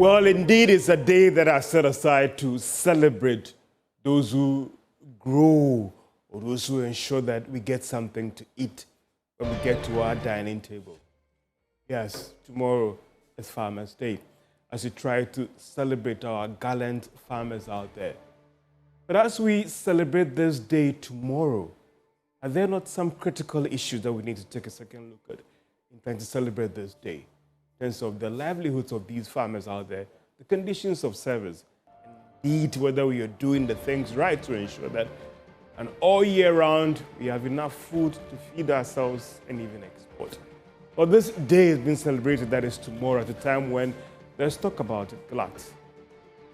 Well, indeed, it's a day that I set aside to celebrate those who grow or those who ensure that we get something to eat when we get to our dining table. Yes, tomorrow is Farmers' Day, as we try to celebrate our gallant farmers out there. But as we celebrate this day tomorrow, are there not some critical issues that we need to take a second look at in trying to celebrate this day? In terms of the livelihoods of these farmers out there, the conditions of service, and indeed whether we are doing the things right to ensure that and all year round we have enough food to feed ourselves and even export. Well, this day is being celebrated, that is tomorrow, at a time when there's talk about glut.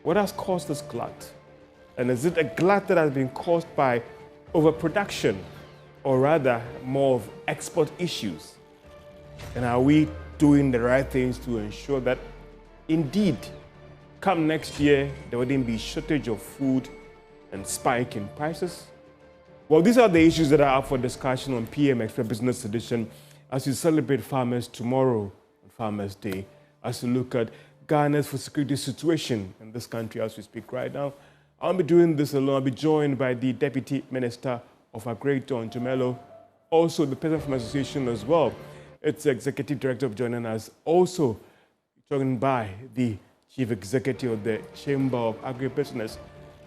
What has caused this glut? And is it a glut that has been caused by overproduction, or rather more of export issues? And are we doing the right things to ensure that indeed come next year there wouldn't be shortage of food and spike in prices? Well, these are the issues that are up for discussion on PM Express Business Edition as we celebrate Farmers tomorrow on Farmers Day, as we look at Ghana's food security situation in this country as we speak right now. I'll be doing this alone. I'll be joined by the Deputy Minister of Agri, John Jemelo, also the Peasant Farm Association as well. Its Executive Director of joining us, also joined by the Chief Executive of the Chamber of Agribusiness.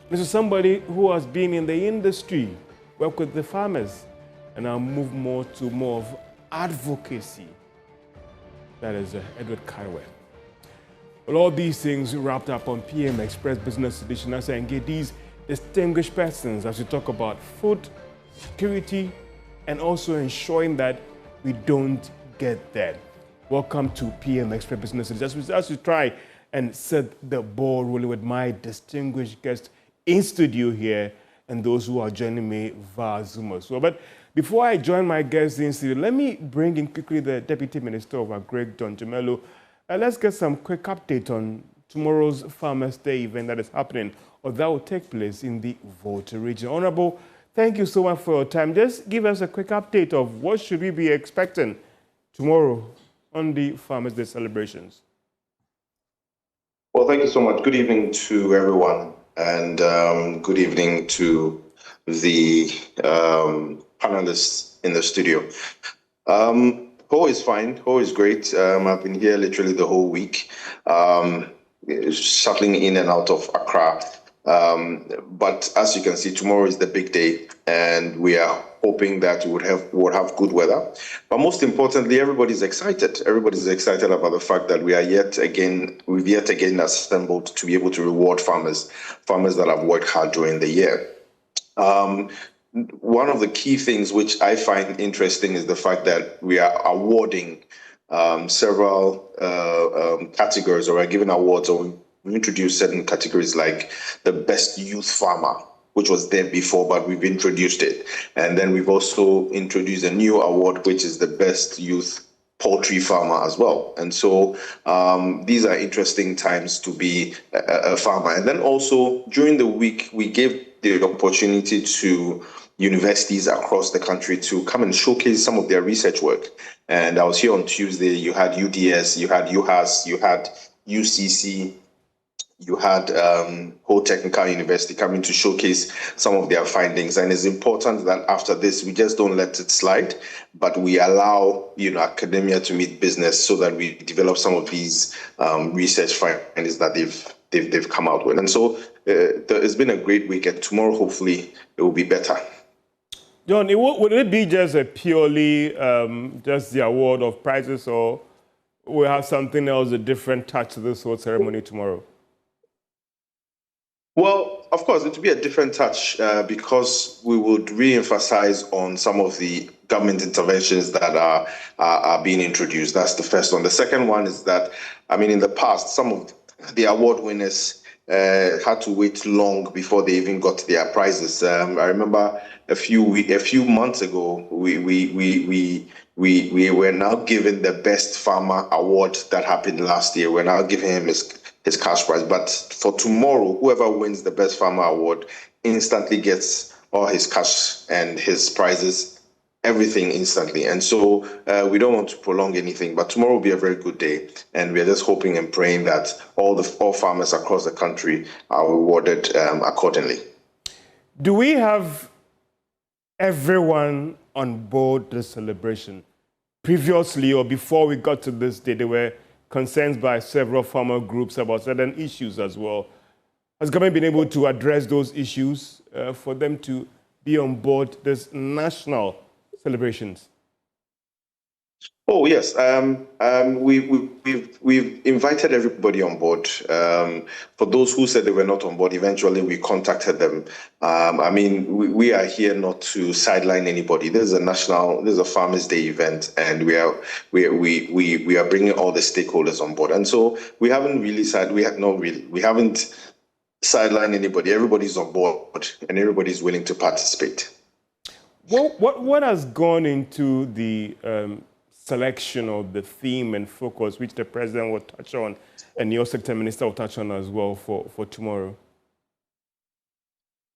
This is somebody who has been in the industry, worked with the farmers, and I'll move more of advocacy. That is Edward Kaiwe. Well, all these things wrapped up on PM Express Business Edition as I engage these distinguished persons as we talk about food security and also ensuring that we don't get there. Welcome to PM Express Business Edition. As we try and set the ball rolling with my distinguished guests in studio here and those who are joining me via Zoom as well. But before I join my guests in studio, let me bring in quickly the Deputy Minister of Agri, John Jemelo. Let's get some quick update on tomorrow's Farmers' Day event that is happening or that will take place in the Volta region. Honorable, thank you so much for your time. Just give us a quick update of what should we be expecting tomorrow on the Farmers' Day celebrations. Well, thank you so much. Good evening to everyone, and good evening to the panelists in the studio. Ho is fine. Ho is great. I've been here literally the whole week, shuttling in and out of Accra. But as you can see, tomorrow is the big day, and we are hoping that we would have good weather. But most importantly, everybody's excited. Everybody's excited about the fact that we've yet again assembled to be able to reward farmers that have worked hard during the year. One of the key things which I find interesting is the fact that we are awarding several categories, or are giving awards, or we introduced certain categories like the best youth farmer, which was there before, but we've introduced it. And then we've also introduced a new award, which is the best youth poultry farmer as well. And so these are interesting times to be a farmer. And then also during the week, we gave the opportunity to universities across the country to come and showcase some of their research work. And I was here on Tuesday. You had UDS, you had UHAS, you had UCC, you had Ho Technical University coming to showcase some of their findings. And it's important that after this, we just don't let it slide, but we allow academia to meet business so that we develop some of these research findings that they've come out with. And so it's been a great week, and tomorrow hopefully it will be better. John, would it be just a purely just the award of prizes, or we have something else, a different touch to this whole ceremony tomorrow? Well, of course, it will be a different touch because we would re-emphasize on some of the government interventions that are being introduced. That's the first one. The second one is that, in the past, some of the award winners had to wait long before they even got their prizes. I remember a few months ago, we were now given the best farmer award that happened last year. We're now giving him his cash prize. But for tomorrow, whoever wins the best farmer award instantly gets all his cash and his prizes everything instantly. And so we don't want to prolong anything, but tomorrow will be a very good day. And we're just hoping and praying that all farmers across the country are rewarded accordingly. Do we have everyone on board the celebration? Previously, or before we got to this day, there were concerns by several farmer groups about certain issues as well. Has government been able to address those issues for them to be on board this national celebrations? Oh yes, we've invited everybody on board. For those who said they were not on board, eventually we contacted them. I mean, we are here not to sideline anybody. This is a Farmers Day event, and we are bringing all the stakeholders on board. And so we haven't sidelined anybody. Everybody's on board, and everybody's willing to participate. What has gone into the selection of the theme and focus, which the president will touch on, and your sector minister will touch on as well for tomorrow?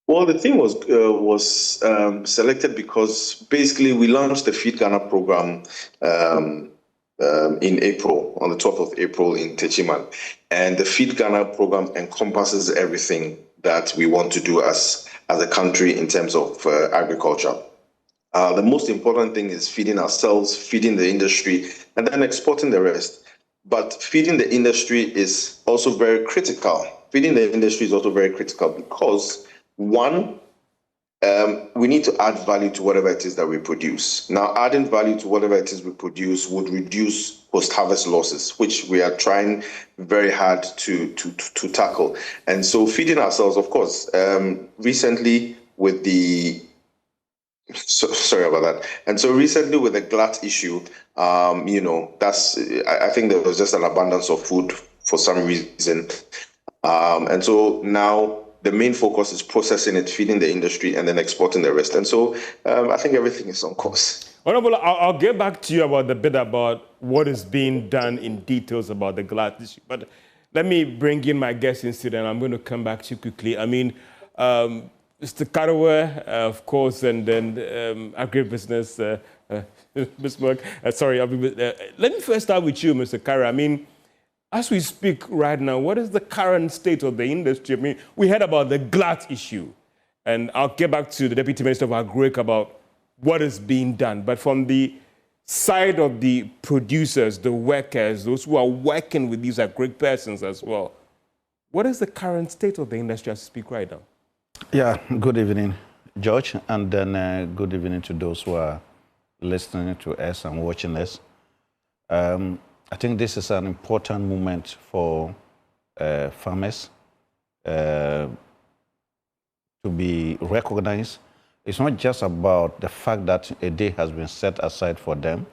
Well, the theme was selected because basically we launched the Feed Ghana program in April, on the 12th of April in Techiman. And the Feed Ghana program encompasses everything that we want to do as a country in terms of agriculture. The most important thing is feeding ourselves, feeding the industry, and then exporting the rest. But feeding the industry is also very critical. Feeding the industry is also very critical because, one, we need to add value to whatever it is that we produce. Now, adding value to whatever it is we produce would reduce post-harvest losses, which we are trying very hard to tackle. And so feeding ourselves, of course, recently with the sorry about that. And so recently with the glut issue, I think there was just an abundance of food for some reason. And so now the main focus is processing it, feeding the industry, and then exporting the rest. And so I think everything is on course. Honorable, I'll get back to you about the bit about what is being done in details about the glut issue. But let me bring in my guest instead, and I'm going to come back to you quickly. I mean, Mr. Karewe, of course, and then agribusiness, Ms. Mark. Sorry, let me first start with you, Mr. Karewe. I mean, as we speak right now, what is the current state of the industry? I mean, we heard about the glut issue, and I'll get back to the Deputy Minister of Agric about what is being done. But from the side of the producers, the workers, those who are working with these agric persons as well, what is the current state of the industry as we speak right now? Yeah, good evening, George, and then good evening to those who are listening to us and watching us. I think this is an important moment for farmers to be recognized. It's not just about the fact that a day has been set aside for them,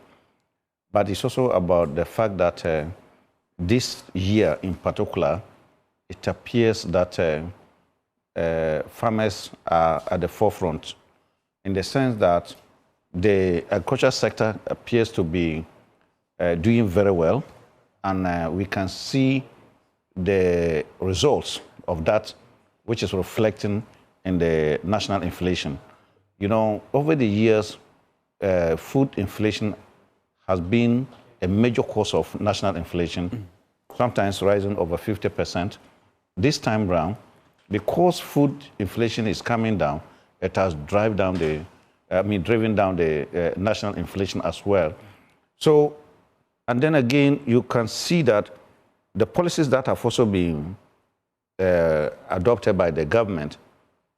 but it's also about the fact that this year in particular, it appears that farmers are at the forefront in the sense that the agriculture sector appears to be doing very well, and we can see the results of that, which is reflecting in the national inflation. You know, over the years, food inflation has been a major cause of national inflation, sometimes rising over 50%. This time round, because food inflation is coming down, it has driven down the national inflation as well. So, and then again, you can see that the policies that have also been adopted by the government,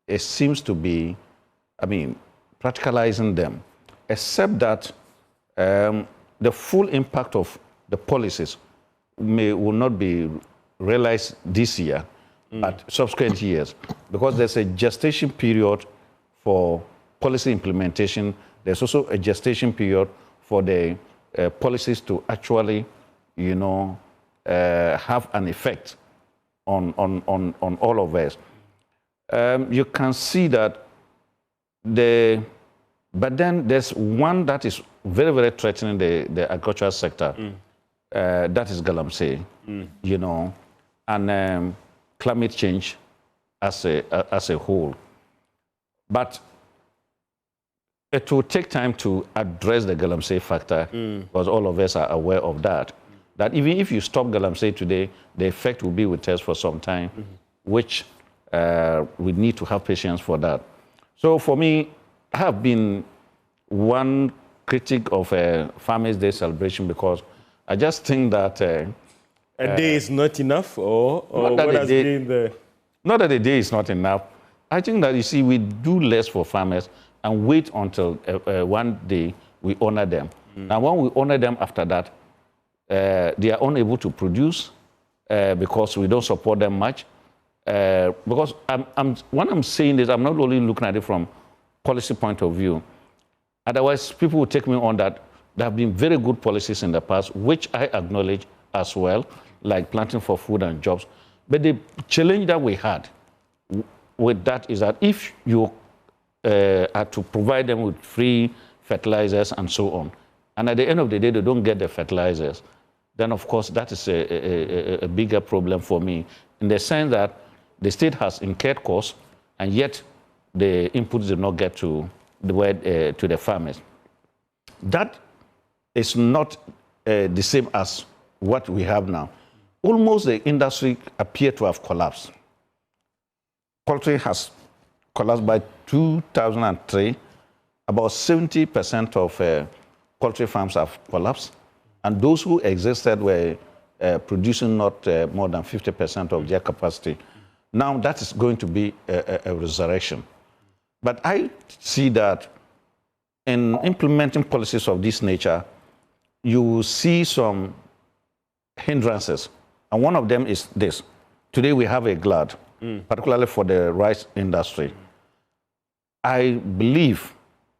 it seems to be, practicalizing them, except that the full impact of the policies will not be realized this year, but subsequent years, because there's a gestation period for policy implementation. There's also a gestation period for the policies to actually, have an effect on all of us. You can see that but then there's one that is very, very threatening the agricultural sector. That is galamsey, and climate change as a whole. But it will take time to address the galamsey factor, because all of us are aware of that. That even if you stop galamsey today, the effect will be with us for some time, which we need to have patience for that. So for me, I have been one critic of Farmers' Day celebration because I just think that a day is not enough, or what has been the... Not that a day is not enough. I think that, you see, we do less for farmers and wait until one day we honor them. Now, when we honor them after that, they are unable to produce because we don't support them much. Because when I'm saying this, I'm not only looking at it from policy point of view. Otherwise, people will take me on that there have been very good policies in the past, which I acknowledge as well, like planting for food and jobs. But the challenge that we had with that is that if you are to provide them with free fertilizers and so on, and at the end of the day, they don't get the fertilizers, then of course that is a bigger problem for me, in the sense that the state has incurred costs, and yet the inputs do not get to the farmers. That is not the same as what we have now. Almost the industry appear to have collapsed. Poultry has collapsed by 2003. About 70% of poultry farms have collapsed, and those who existed were producing not more than 50% of their capacity. Now that is going to be a resurrection. But I see that in implementing policies of this nature, you will see some hindrances. And one of them is this. Today we have a glut, particularly for the rice industry. I believe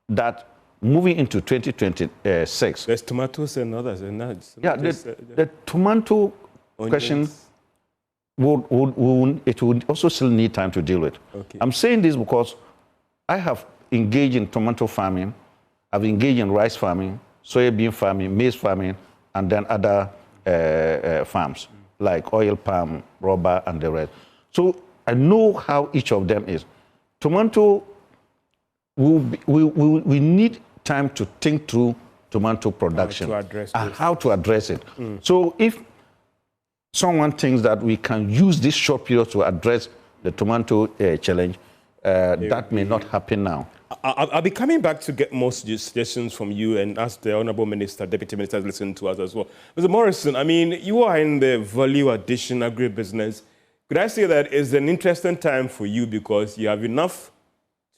that moving into 2026... There's tomatoes and others. And yeah, the tomato question, it would also still need time to deal with. Okay. I'm saying this because I have engaged in tomato farming, I've engaged in rice farming, soybean farming, maize farming, and then other farms, like oil palm, rubber, and the rest. So I know how each of them is. Tomato, we need time to think through tomato production and how to address it. So if someone thinks that we can use this short period to address the tomato challenge, that may not happen now. I'll be coming back to get more suggestions from you and ask the Honourable Minister, Deputy Minister, to listen to us as well. Mr. Morrison, I mean, you are in the value addition agribusiness. Could I say that it's an interesting time for you because you have enough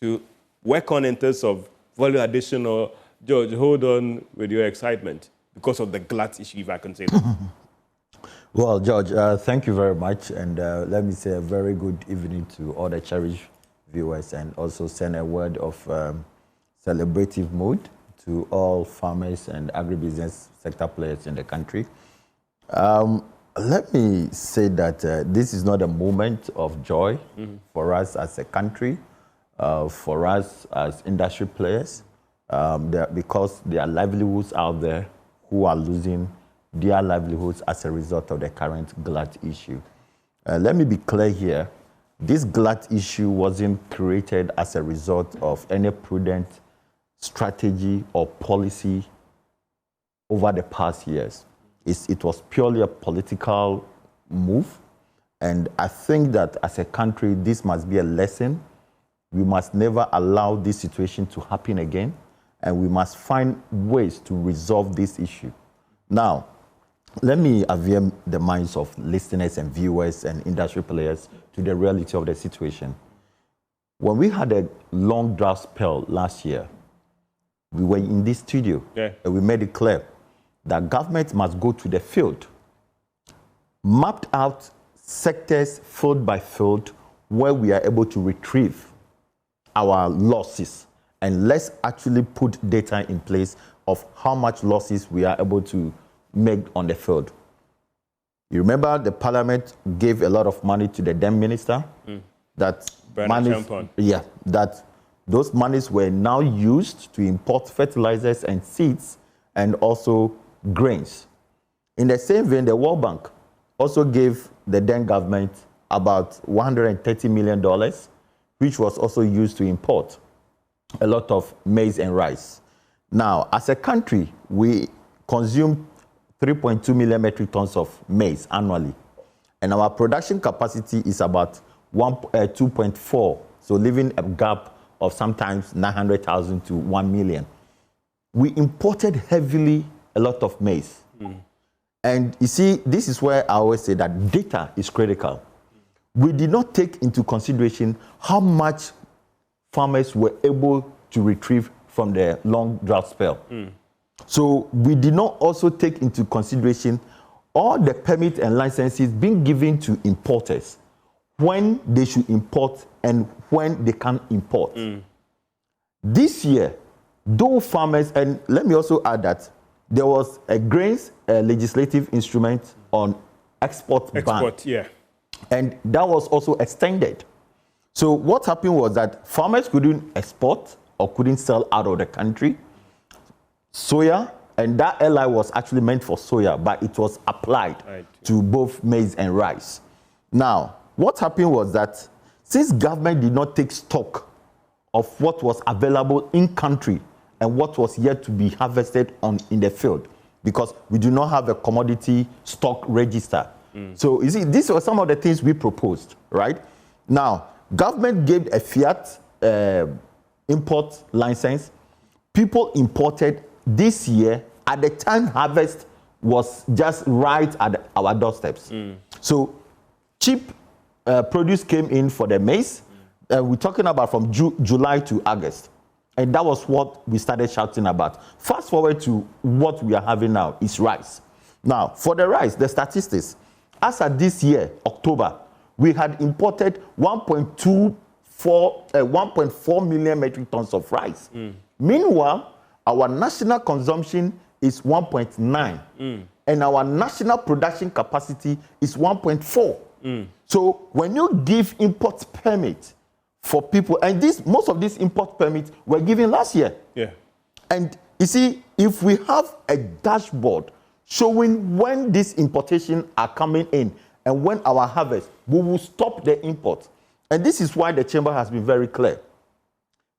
to work on in terms of value addition? Or, George, hold on with your excitement because of the glut issue, if I can say that. Well, George, thank you very much. And let me say a very good evening to all the cherished viewers, and also send a word of celebrative mood to all farmers and agribusiness sector players in the country. Let me say that this is not a moment of joy for us as a country, for us as industry players, because there are livelihoods out there who are losing their livelihoods as a result of the current glut issue. Let me be clear here. This glut issue wasn't created as a result of any prudent strategy or policy over the past years. It was purely a political move. And I think that as a country, this must be a lesson. We must never allow this situation to happen again. And we must find ways to resolve this issue. Now, let me avail the minds of listeners and viewers and industry players to the reality of the situation. When we had a long drought spell last year, we were in this studio and we made it clear that government must go to the field, mapped out sectors field by field where we are able to retrieve our losses, and let's actually put data in place of how much losses we are able to make on the field. You remember the parliament gave a lot of money to the then minister. That those monies were now used to import fertilizers and seeds and also grains. In the same vein, the World Bank also gave the then government about $130 million, which was also used to import. a lot of maize and rice. Now, as a country, we consume 3.2 million metric tons of maize annually. And our production capacity is about 2.4, so leaving a gap of sometimes 900,000 to 1 million. We imported heavily a lot of maize. And you see, this is where I always say that data is critical. We did not take into consideration how much farmers were able to retrieve from the long drought spell. So we did not also take into consideration all the permits and licenses being given to importers, when they should import and when they can import. This year, though farmers, and let me also add that there was a grains legislative instrument on export ban. Yeah. And that was also extended. So what happened was that farmers couldn't export or couldn't sell out of the country soya, and that LI was actually meant for soya, but it was applied to both maize and rice. Now, what happened was that since government did not take stock of what was available in country and what was yet to be harvested in the field, because we do not have a commodity stock register. So you see, these were some of the things we proposed, right? Now, government gave a fiat import license. People imported this year at the time harvest was just right at our doorsteps. So cheap produce came in for the maize. We're talking about from July to August. And that was what we started shouting about. Fast forward to what we are having now is rice. Now, for the rice, the statistics, as of this year, October, we had imported 1.4 million metric tons of rice. Meanwhile, our national consumption is 1.9, and our national production capacity is 1.4. So when you give import permit for people, and most of these import permits were given last year. Yeah. And you see, if we have a dashboard showing when these importations are coming in and when our harvest, we will stop the import. And this is why the chamber has been very clear.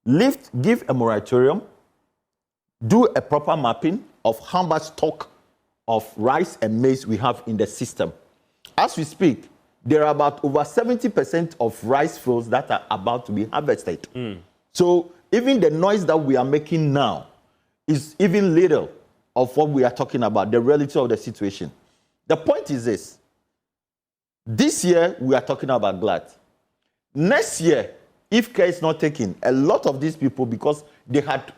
Give a moratorium, do a proper mapping of how much stock of rice and maize we have in the system. As we speak, there are about over 70% of rice fields that are about to be harvested. So even the noise that we are making now is even little of what we are talking about, the reality of the situation. The point is this. This year, we are talking about glut. Next year, if care is not taken, a lot of these people, because they had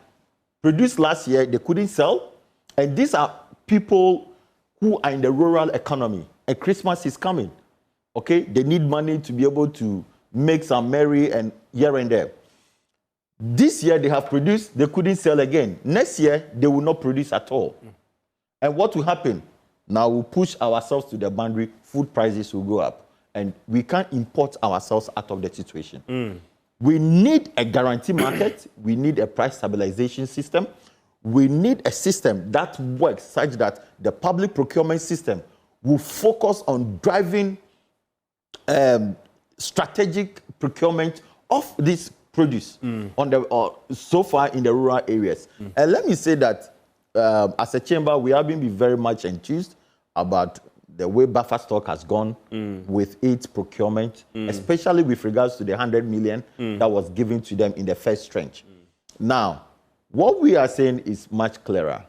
produced last year, they couldn't sell. And these are people who are in the rural economy. And Christmas is coming. Okay? They need money to be able to make some merry and here and there. This year they have produced, they couldn't sell again. Next year, they will not produce at all. And what will happen? Now we'll push ourselves to the boundary, food prices will go up. And we can't import ourselves out of the situation. We need a guarantee market. We need a price stabilization system. We need a system that works such that the public procurement system will focus on driving strategic procurement of this produce so far in the rural areas. And let me say that as a chamber, we have been very much enthused about the way buffer stock has gone with its procurement, especially with regards to the 100 million that was given to them in the first tranche. Now, what we are saying is much clearer.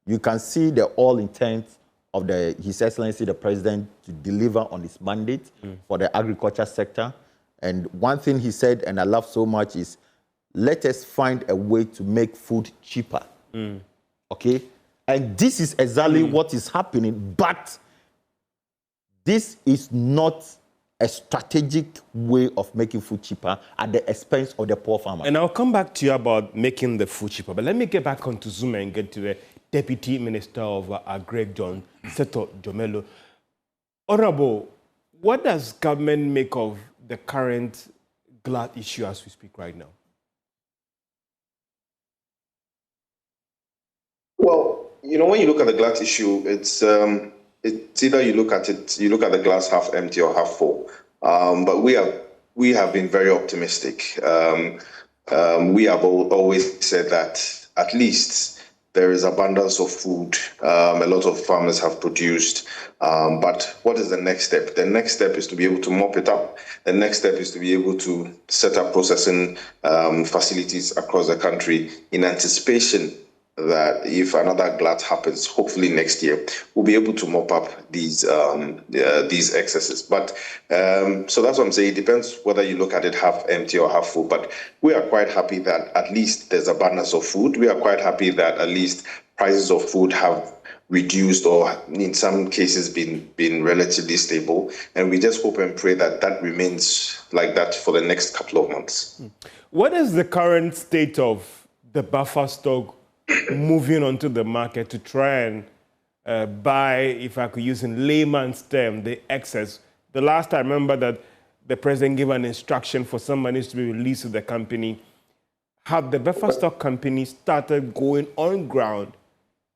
You can see the all intent of His Excellency the President to deliver on his mandate for the agriculture sector. And one thing he said, and I love so much, is let us find a way to make food cheaper. Okay? And this is exactly what is happening, but this is not a strategic way of making food cheaper at the expense of the poor farmer. And I'll come back to you about making the food cheaper, but let me get back onto Zoom and get to the Deputy Minister of Agri, John Seto Jomelo. Honorable, what does government make of the current glut issue as we speak right now? Well, you know, when you look at the glut issue, it's either you look at the glass half empty or half full. But we have been very optimistic. we have always said that at least there is abundance of food. A lot of farmers have produced. But what is the next step? The next step is to be able to mop it up. The next step is to be able to set up processing facilities across the country in anticipation that if another glut happens, hopefully next year, we'll be able to mop up these excesses. But so that's what I'm saying. It depends whether you look at it half empty or half full. But we are quite happy that at least there's abundance of food. We are quite happy that at least prices of food have reduced or in some cases been relatively stable. And we just hope and pray that that remains like that for the next couple of months. What is the current state of the buffer stock moving onto the market to try and buy, if I could use in layman's term, the excess? The last time I remember that the president gave an instruction for some monies to be released to the company. Have the buffer stock companies started going on ground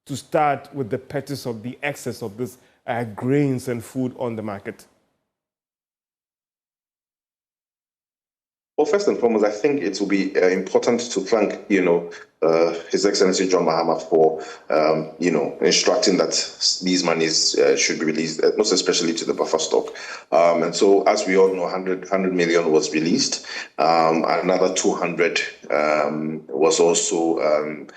to start with the purchase of the excess of this grains and food on the market? Well, first and foremost, I think it will be important to thank, His Excellency John Mahama for, instructing that these monies should be released, most especially to the buffer stock. And so, as we all know, 100 million was released. Another 200 was also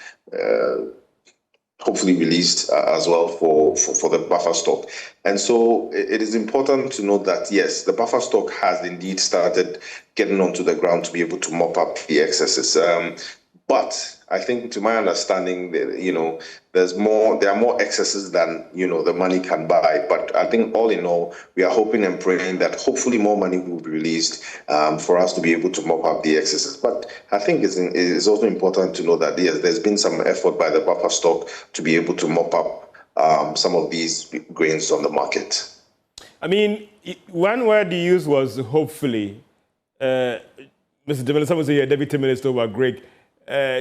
hopefully released as well for the buffer stock. And so it is important to note that, yes, the buffer stock has indeed started getting onto the ground to be able to mop up the excesses. But I think, to my understanding, there are more excesses than, the money can buy. But I think all in all, we are hoping and praying that hopefully more money will be released for us to be able to mop up the excesses. But I think it's also important to know that, yes, there's been some effort by the buffer stock to be able to mop up some of these grains on the market. I mean, one word you used was hopefully. Mr. Devon, someone say you're Deputy Minister over Greg.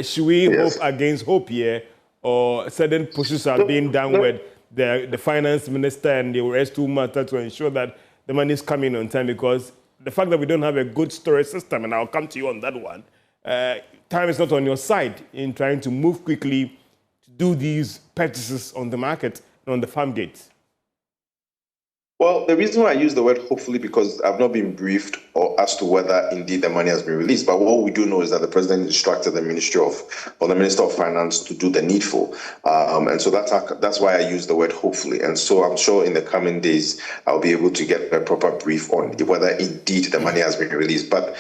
Should we hope against hope here, or certain pushes are being downward? The finance minister and the rest who matter to ensure that the money is coming on time, because the fact that we don't have a good storage system, and I'll come to you on that one, time is not on your side in trying to move quickly to do these purchases on the market and on the farm gates. Well, the reason why I use the word hopefully, because I've not been briefed as to whether indeed the money has been released. But what we do know is that the president instructed the Minister of Finance to do the needful. And so that's why I use the word hopefully. And so I'm sure in the coming days, I'll be able to get a proper brief on whether indeed the money has been released. But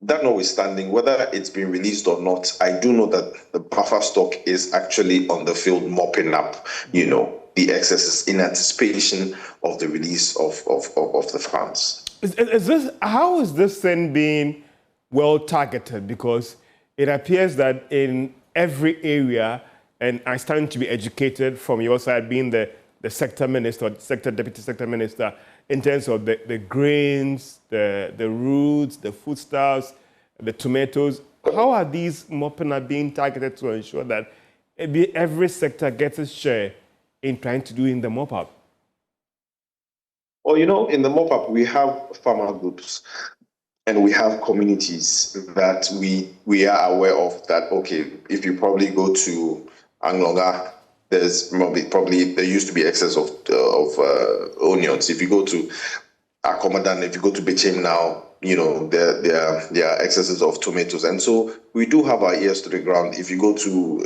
that notwithstanding, whether it's been released or not, I do know that the buffer stock is actually on the field mopping up, the excesses in anticipation of the release of the funds. How is this then being well targeted? Because it appears that in every area, and I stand to be educated from your side, being the sector minister, deputy sector minister, in terms of the grains, the roots, the foodstuffs, the tomatoes. How are these mopping up being targeted to ensure that every sector gets a share in trying to do in the mop-up? Well, in the mop-up, we have farmer groups and we have communities that we are aware of that, okay, if you probably go to Anglonga, there's probably there used to be excess of onions. If you go to Akomadan, if you go to Bechem now, there are excesses of tomatoes. And so we do have our ears to the ground. If you go to,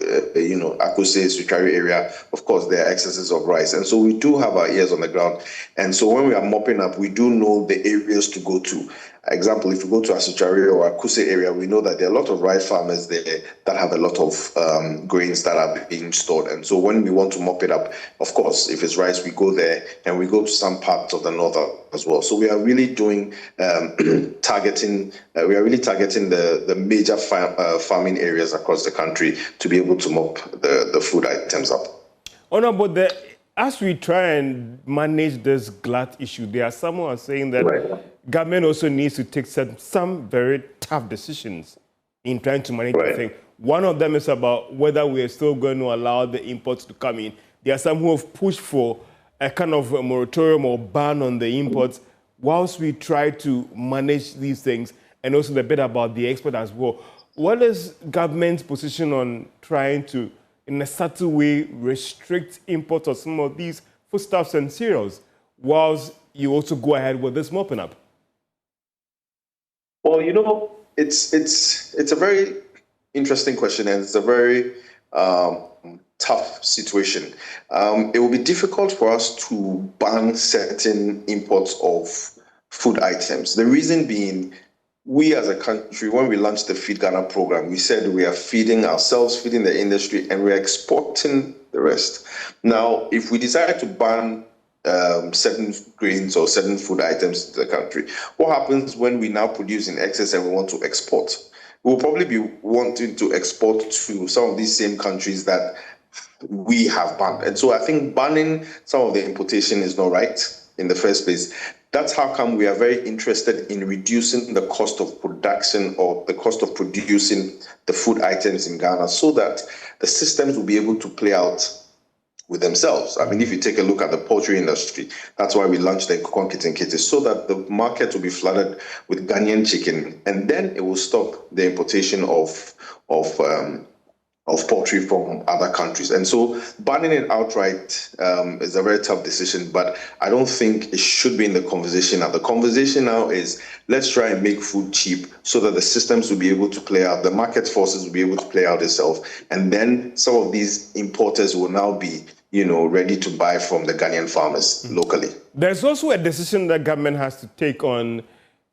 Akuse, Sukari area, of course, there are excesses of rice. And so we do have our ears on the ground. And so when we are mopping up, we do know the areas to go to. Example, if you go to Asuchari or Akuse area, we know that there are a lot of rice farmers there that have a lot of grains that are being stored. And so when we want to mop it up, of course, if it's rice, we go there, and we go to some parts of the north as well. So we are really doing targeting the major farming areas across the country to be able to mop the food items up. Oh no, but as we try and manage this glut issue, there are some who are saying that government also needs to take some very tough decisions in trying to manage the thing. One of them is about whether we are still going to allow the imports to come in. There are some who have pushed for a kind of a moratorium or ban on the imports whilst we try to manage these things, and also the bit about the export as well. What is government's position on trying to, in a subtle way, restrict import of some of these foodstuffs and cereals, whilst you also go ahead with this mopping up? Well, it's a very interesting question, and it's a very tough situation. It will be difficult for us to ban certain imports of food items. The reason being, we as a country, when we launched the Feed Ghana program, we said we are feeding ourselves, feeding the industry, and we're exporting the rest. Now, if we decide to ban certain grains or certain food items to the country, what happens when we now produce in excess and we want to export? We'll probably be wanting to export to some of these same countries that we have banned. And so I think banning some of the importation is not right in the first place. That's how come we are very interested in reducing the cost of production or the cost of producing the food items in Ghana, so that the systems will be able to play out with themselves. I mean, if you take a look at the poultry industry, that's why we launched the Nkukon Kitten Kitty, so that the market will be flooded with Ghanaian chicken, and then it will stop the importation of poultry from other countries. And so banning it outright is a very tough decision, but I don't think it should be in the conversation now. The conversation now is, let's try and make food cheap so that the systems will be able to play out, the market forces will be able to play out itself, and then some of these importers will now be, ready to buy from the Ghanaian farmers locally. There's also a decision that government has to take on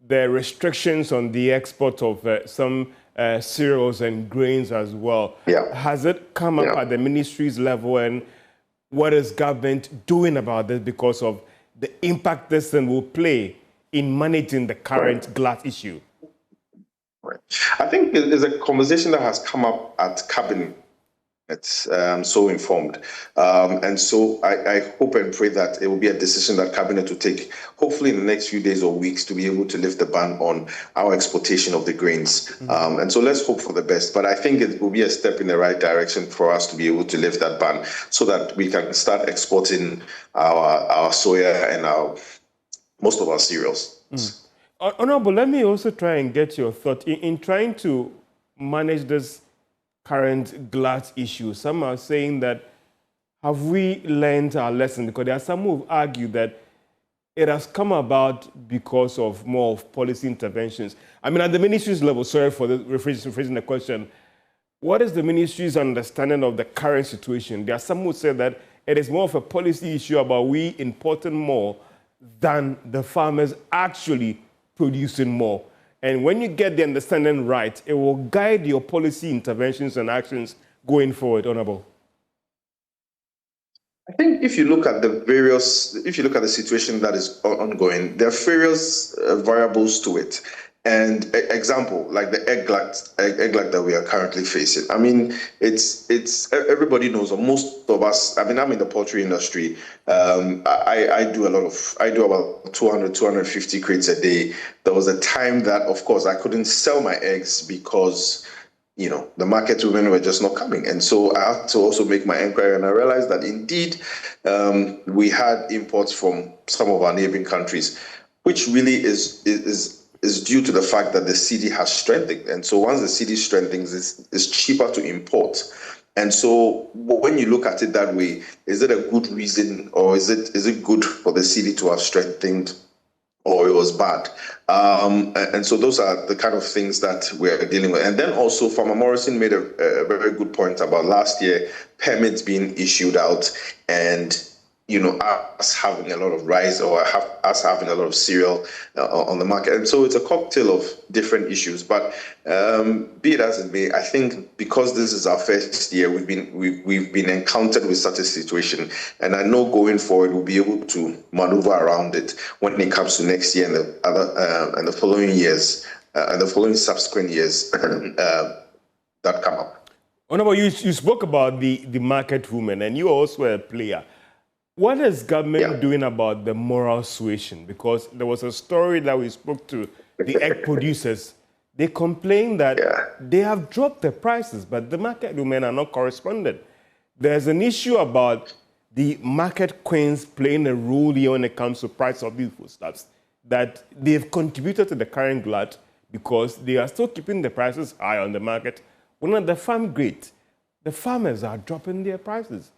the restrictions on the export of some cereals and grains as well. Yeah. Has it come up at the ministry's level, and what is government doing about this because of the impact this thing will play in managing the current glut issue? Right. I think there's a conversation that has come up at cabinet. It's so informed. And so I hope and pray that it will be a decision that cabinet will take, hopefully in the next few days or weeks, to be able to lift the ban on our exportation of the grains. And so let's hope for the best. But I think it will be a step in the right direction for us to be able to lift that ban so that we can start exporting our soya and most of our cereals. Honorable, let me also try and get your thought in trying to manage this current glut issue. Some are saying that, have we learned our lesson? Because there are some who argue that it has come about because of more of policy interventions. I mean, at the ministry's level, sorry for rephrasing the question, what is the ministry's understanding of the current situation? There are some who say that it is more of a policy issue about we importing more than the farmers actually producing more. And when you get the understanding right, it will guide your policy interventions and actions going forward, Honorable. I think if you look at the situation that is ongoing, there are various variables to it. And example, like the egg glut that we are currently facing. I mean, it's everybody knows, or most of us. I mean, I'm in the poultry industry. I do about 200, 250 crates a day. There was a time that, of course, I couldn't sell my eggs because the market women were just not coming. And so I had to also make my inquiry, and I realized that indeed we had imports from some of our neighboring countries, which really is due to the fact that the cedi has strengthened. And so once the cedi strengthens, it's cheaper to import. And so when you look at it that way, is it a good reason, or is it good for the cedi to have strengthened, or it was bad? And so those are the kind of things that we're dealing with. And then also Farmer Morrison made a very good point about last year permits being issued out, and us having a lot of rice, or us having a lot of cereal on the market. And so it's a cocktail of different issues. But be it as it may, I think because this is our first year, we've been encountered with such a situation, and I know going forward we'll be able to maneuver around it when it comes to next year and the following years and the following subsequent years that come up. Honorable, you spoke about the market women, and you are also a player. What is government doing about the moral suasion? Because there was a story that we spoke to the egg producers. They complain that they have dropped the prices, but the market women are not corresponding. There's an issue about the market queens playing a role here when it comes to price of these foodstuffs, that they've contributed to the current glut because they are still keeping the prices high on the market. When at the farm grade, the farmers are dropping their prices.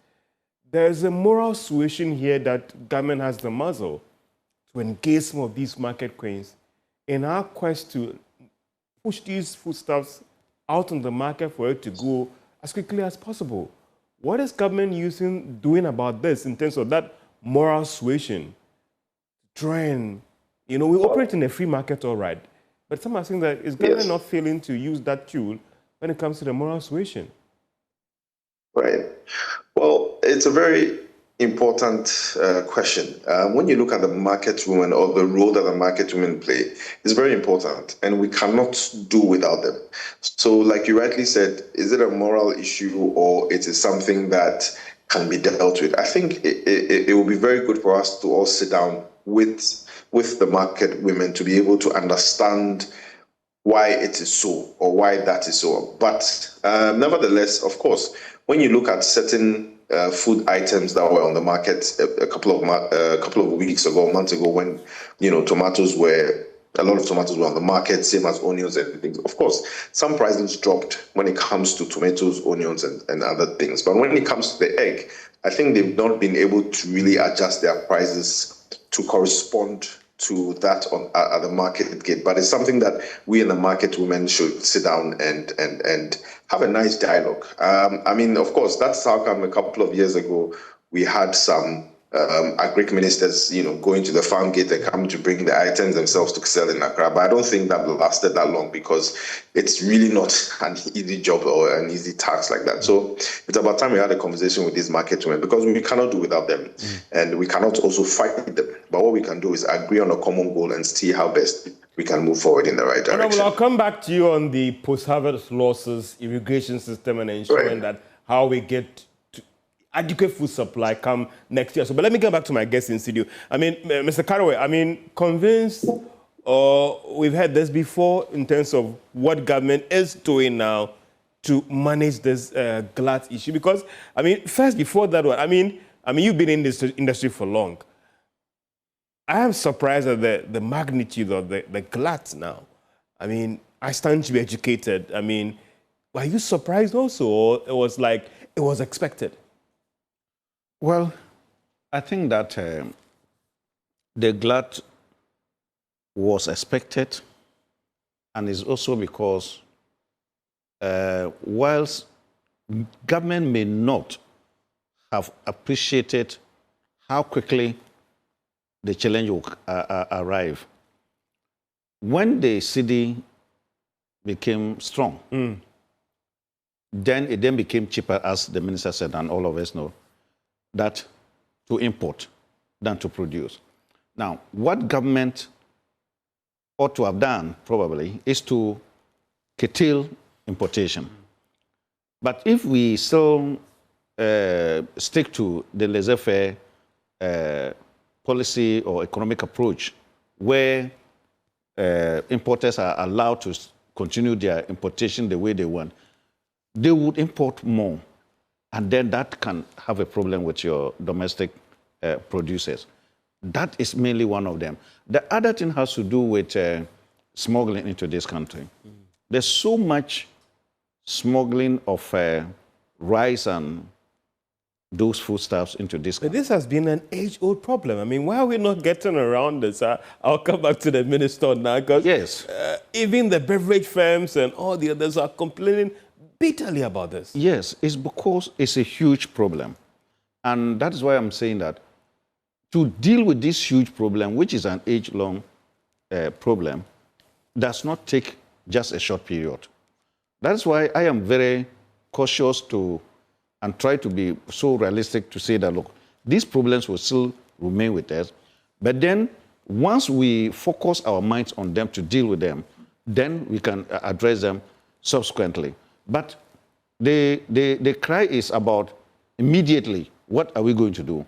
There's a moral suasion here that government has the muzzle to engage some of these market queens in our quest to push these foodstuffs out on the market for it to go as quickly as possible. What is government doing about this in terms of that moral suasion? Trying, we operate in a free market, all right, but some are saying that is government not failing to use that tool when it comes to the moral suasion? Right. Well, it's a very important question. When you look at the market women or the role that the market women play, it's very important, and we cannot do without them. So, like you rightly said, is it a moral issue or it is something that can be dealt with? I think it will be very good for us to all sit down with the market women to be able to understand why it is so or why that is so. But nevertheless, of course, when you look at certain food items that were on the market a couple of weeks ago, months ago, when a lot of tomatoes were on the market, same as onions and things. Of course, some prices dropped when it comes to tomatoes, onions, and other things. But when it comes to the egg, I think they've not been able to really adjust their prices to correspond to that at the market gate. But it's something that we in the market women should sit down and have a nice dialogue. Of course, that's how come a couple of years ago we had some agric ministers, going to the farm gate and coming to bring the items themselves to sell in Accra. But I don't think that lasted that long because it's really not an easy job or an easy task like that. So it's about time we had a conversation with these market women because we cannot do without them and we cannot also fight them. But what we can do is agree on a common goal and see how best we can move forward in the right direction. I'll come back to you on the post-harvest losses, irrigation system, and ensuring that how we get adequate food supply come next year. So, but let me get back to my guest in studio. Mr. Caraway, convinced, or we've had this before in terms of what government is doing now to manage this glut issue. Because, first, before that one, you've been in this industry for long. I am surprised at the magnitude of the glut now. I stand to be educated. Were you surprised also, or it was expected? Well, I think that the glut was expected, and it's also because whilst government may not have appreciated how quickly the challenge will arrive, when the cedi became strong, then it became cheaper, as the minister said, and all of us know, that to import than to produce. Now, what government ought to have done, probably, is to curtail importation. But if we still stick to the laissez-faire policy or economic approach, where importers are allowed to continue their importation the way they want, they would import more. And then that can have a problem with your domestic producers. That is mainly one of them. The other thing has to do with smuggling into this country. There's so much smuggling of rice and those foodstuffs into this country. But this has been an age-old problem. Why are we not getting around this? I'll come back to the minister now, because yes, even the beverage firms and all the others are complaining bitterly about this. Yes, it's because it's a huge problem. And that is why I'm saying that to deal with this huge problem, which is an age-long problem, does not take just a short period. That's why I am very cautious and try to be so realistic to say that, look, these problems will still remain with us. But then once we focus our minds on them to deal with them, then we can address them subsequently. But the cry is about immediately, what are we going to do?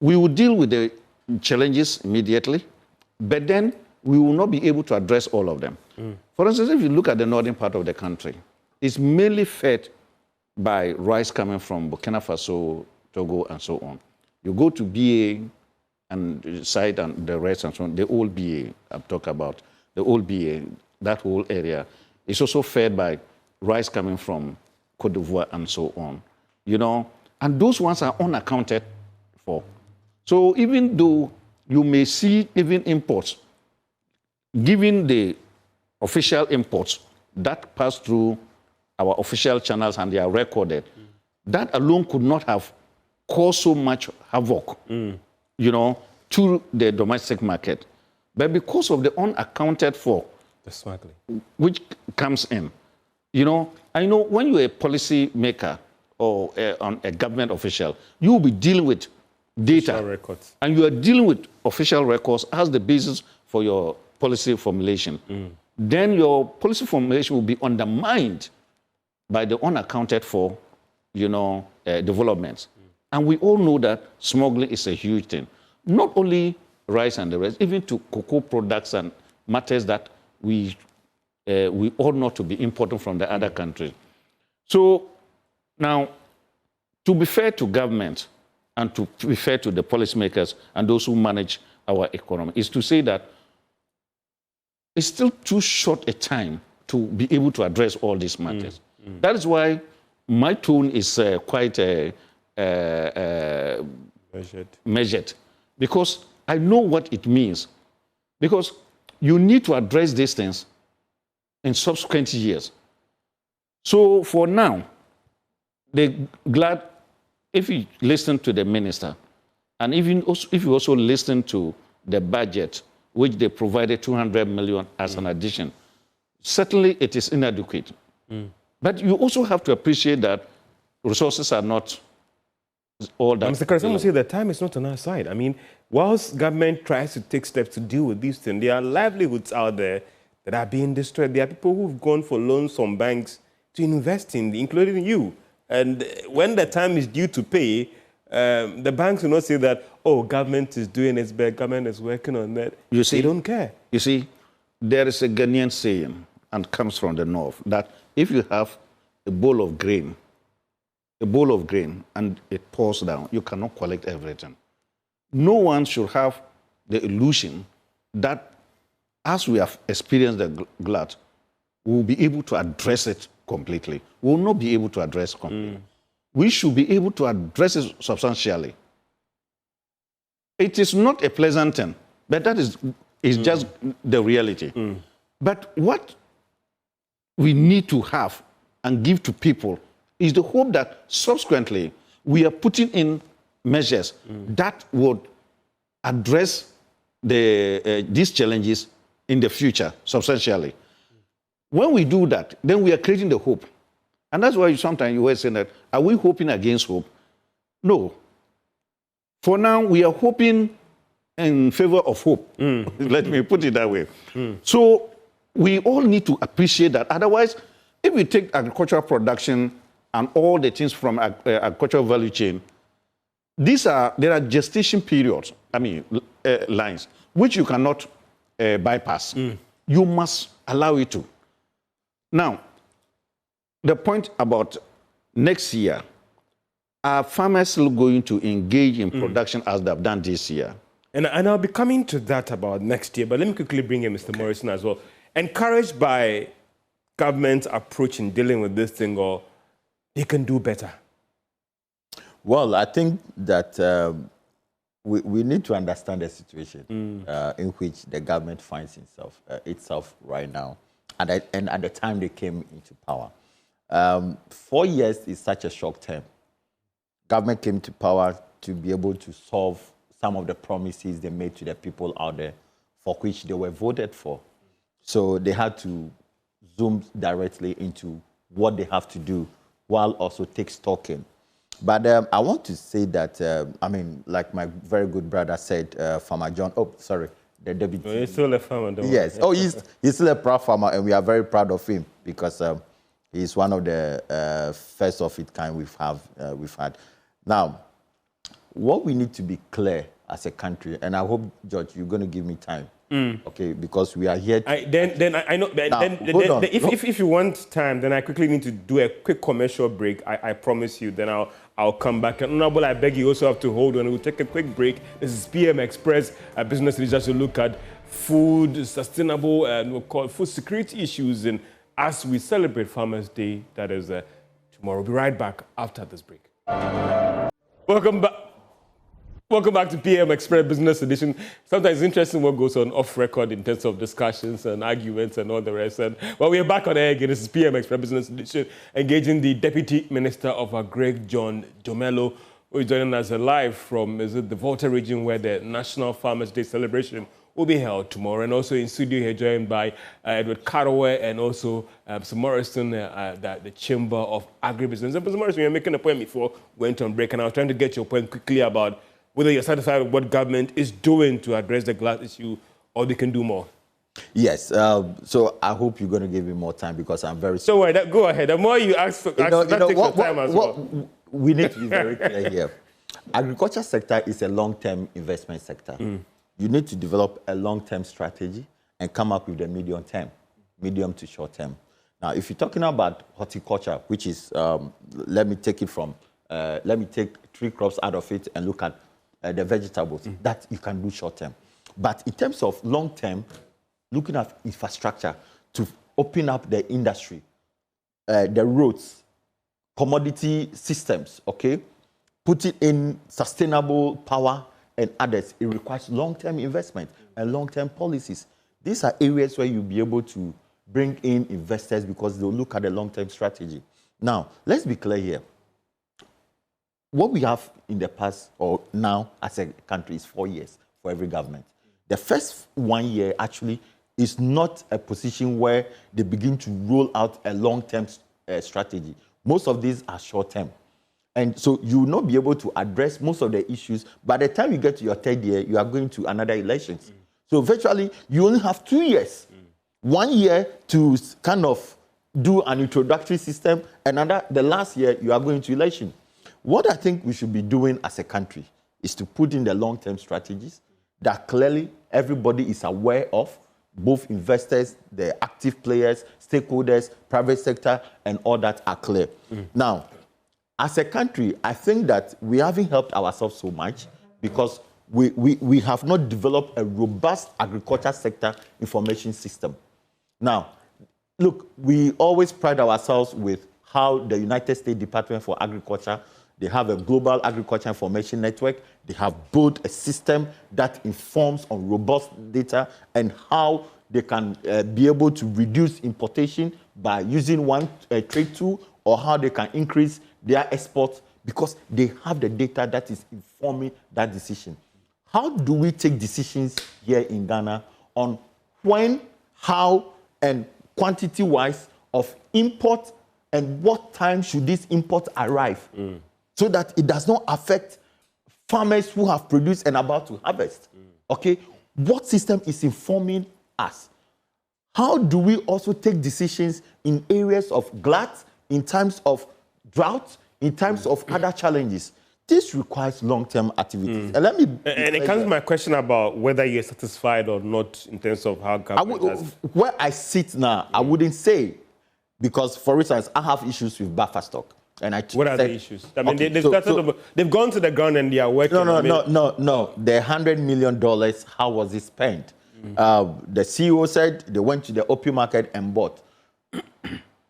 We will deal with the challenges immediately, but then we will not be able to address all of them. For instance, if you look at the northern part of the country, it's mainly fed by rice coming from Burkina Faso, Togo, and so on. You go to BA and side and the rest and so on, the old BA I'm talking about, the old BA, that whole area. It's also fed by rice coming from Cote d'Ivoire and so on, you know, and those ones are unaccounted for. So even though you may see even imports, given the official imports that pass through our official channels and they are recorded, that alone could not have caused so much havoc, you know, to the domestic market. But because of the unaccounted for, The smuggling. which comes in, you know, I know when you're a policy maker or a government official, you will be dealing with data. Official records. And you are dealing with official records as the basis for your policy formulation. Then your policy formulation will be undermined by the unaccounted for, you know, developments. And we all know that smuggling is a huge thing. Not only rice and the rest, even to cocoa products and matters that we ought not to be importing from the other countries. So now, to be fair to government and to be fair to the policymakers and those who manage our economy, is to say that it's still too short a time to be able to address all these matters. That is why my tone is quite measured, because I know what it means. Because you need to address these things in subsequent years. So for now, if you listen to the minister, and even also, if you also listen to the budget, which they provided 200 million as an addition, certainly it is inadequate. But you also have to appreciate that resources are not all that. Mr. Karis, I say the time is not on our side. I mean, whilst government tries to take steps to deal with these things, there are livelihoods out there that are being destroyed. There are people who've gone for loans from banks to invest in, including you. And when the time is due to pay, the banks will not say that, oh, government is doing its best, government is working on that. You see, they don't care. You see, there is a Ghanaian saying, and comes from the north, that if you have a bowl of grain, and it pours down, you cannot collect everything. No one should have the illusion that as we have experienced the glut, we will be able to address it completely. We will not be able to address it completely. We should be able to address it substantially. It is not a pleasant thing, but that is just the reality. But what we need to have and give to people is the hope that subsequently we are putting in measures that would address these challenges in the future substantially. When we do that, then we are creating the hope. And that's why sometimes you always say that, are we hoping against hope? No. For now, we are hoping in favor of hope. Let me put it that way. So we all need to appreciate that. Otherwise, if we take agricultural production and all the things from agricultural value chain, there are gestation periods, lines, which you cannot bypass. You must allow it to. Now, the point about next year, are farmers still going to engage in production as they've done this year? And I'll be coming to that about next year, but let me quickly bring in Mr. Morrison as well. Encouraged by government's approach in dealing with this thing, or they can do better? Well, I think that we need to understand the situation in which the government finds itself right now, and at the time they came into power. 4 years is such a short term. Government came to power to be able to solve some of the promises they made to the people out there for which they were voted for. So they had to zoom directly into what they have to do while also take stock in. But I want to say that, like my very good brother said, Farmer John, the deputy. He's still a farmer, don't Yes. He's still a proud farmer, and we are very proud of him because he's one of the first of its kind we've had. Now, what we need to be clear as a country, and I hope, George, you're going to give me time, okay? Because we are here. If you want time, then I quickly need to do a quick commercial break. I promise you. Then I'll come back. And Honorable, I beg you also have to hold on. We'll take a quick break. This is PM Express, a business leaders to look at food, sustainable, and we'll call it food security issues. And as we celebrate Farmers' Day, that is tomorrow. We'll be right back after this break. Welcome back. Welcome back to PM Express Business Edition. Sometimes it's interesting what goes on off record in terms of discussions and arguments and all the rest. And well, we are back on air again. This is PM Express Business Edition, engaging the Deputy Minister of Agri, John Jomelo, who is joining us live from the Volta region, where the National Farmers' Day celebration will be held tomorrow. And also in studio here, joined by Edward Carowe and also Sir Morrison, the Chamber of Agribusiness. And Sir Morrison, you were making a point before we went on break, and I was trying to get your point quickly about whether you're satisfied with what government is doing to address the glut issue, or they can do more. Yes. So I hope you're going to give me more time, because I'm very... So go ahead. The more you ask, that takes your time as well. We need to be very clear here. Agriculture sector is a long-term investment sector. You need to develop a long-term strategy and come up with a medium to short term. Now, if you're talking about horticulture, which is, let me take 3 crops out of it and look at the vegetables, that you can do short term. But in terms of long term, looking at infrastructure to open up the industry, the roads, commodity systems, okay, put it in sustainable power and others, it requires long-term investment and long-term policies. These are areas where you'll be able to bring in investors, because they'll look at the long-term strategy. Now, let's be clear here. What we have in the past or now as a country is 4 years for every government. The first 1 year actually is not a position where they begin to roll out a long-term strategy. Most of these are short-term. And so you will not be able to address most of the issues. By the time you get to your 3rd year, you are going to another elections. So virtually, you only have 2 years. 1 year to kind of do an introductory system, the last year, you are going to election. What I think we should be doing as a country is to put in the long-term strategies that clearly everybody is aware of, both investors, the active players, stakeholders, private sector, and all that are clear. Now, as a country, I think that we haven't helped ourselves so much, because we have not developed a robust agriculture sector information system. Now, look, we always pride ourselves with how the United States Department for Agriculture, they have a global agriculture information network. They have built a system that informs on robust data and how they can be able to reduce importation by using one trade tool, or how they can increase their exports, because they have the data that is informing that decision. How do we take decisions here in Ghana on when, how, and quantity-wise of import, and what time should this import arrive, so that it does not affect farmers who have produced and about to harvest? Okay, what system is informing us? How do we also take decisions in areas of glut, in times of drought, in times of other challenges? This requires long-term activities. And let me... And it comes to my question about whether you're satisfied or not in terms of how government has... Where I sit now, I wouldn't say, because, for instance, I have issues with buffer stock. And what are the issues? I mean, okay, they've gone to the ground and they are working. No. The $100 million, how was it spent? The CEO said they went to the open market and bought.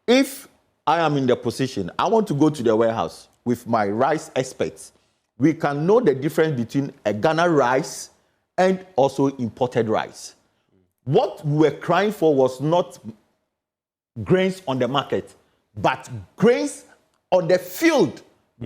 If I am in the position, I want to go to the warehouse with my rice experts. We can know the difference between a Ghana rice and also imported rice. What we were crying for was not grains on the market, but grains on the field,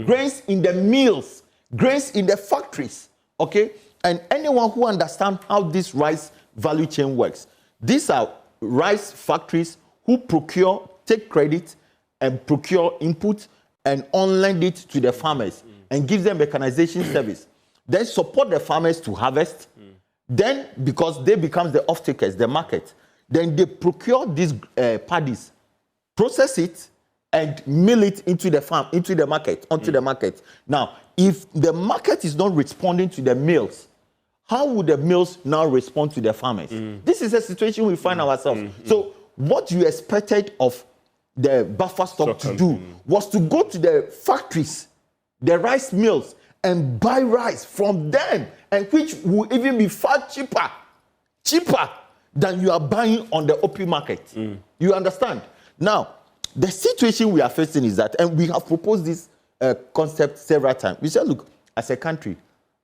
grains in the mills, grains in the factories, okay? And anyone who understands how this rice value chain works, these are rice factories who procure, take credit, and procure input and on-lend it to the farmers and give them mechanization service. Then support the farmers to harvest. Then, because they become the off-takers, the market, then they procure these paddies, process it, and mill it into the farm, into the market, onto the market. Now, if the market is not responding to the mills, how would the mills now respond to the farmers? This is a situation we find ourselves. So what you expected of the buffer stock to do was to go to the factories, the rice mills, and buy rice from them, and which will even be far cheaper cheaper than you are buying on the open market. You understand? Now, the situation we are facing is that, and we have proposed this concept several times. We said, look, as a country,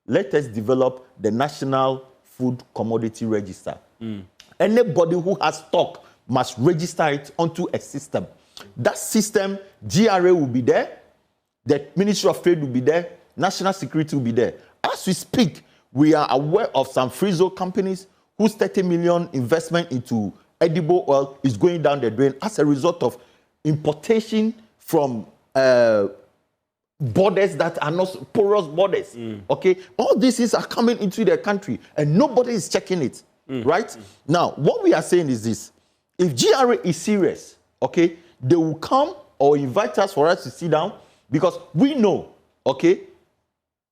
let us develop the National Food Commodity Register. Anybody who has stock must register it onto a system. That system, GRA will be there, the Ministry of Trade will be there, National Security will be there. As we speak, we are aware of some free zone companies whose 30 million investment into edible oil is going down the drain as a result of importation from borders that are not porous borders. Okay, all these things are coming into the country and nobody is checking it. Right? Now, what we are saying is this: if GRA is serious, okay, they will come or invite us for us to sit down, because we know, okay,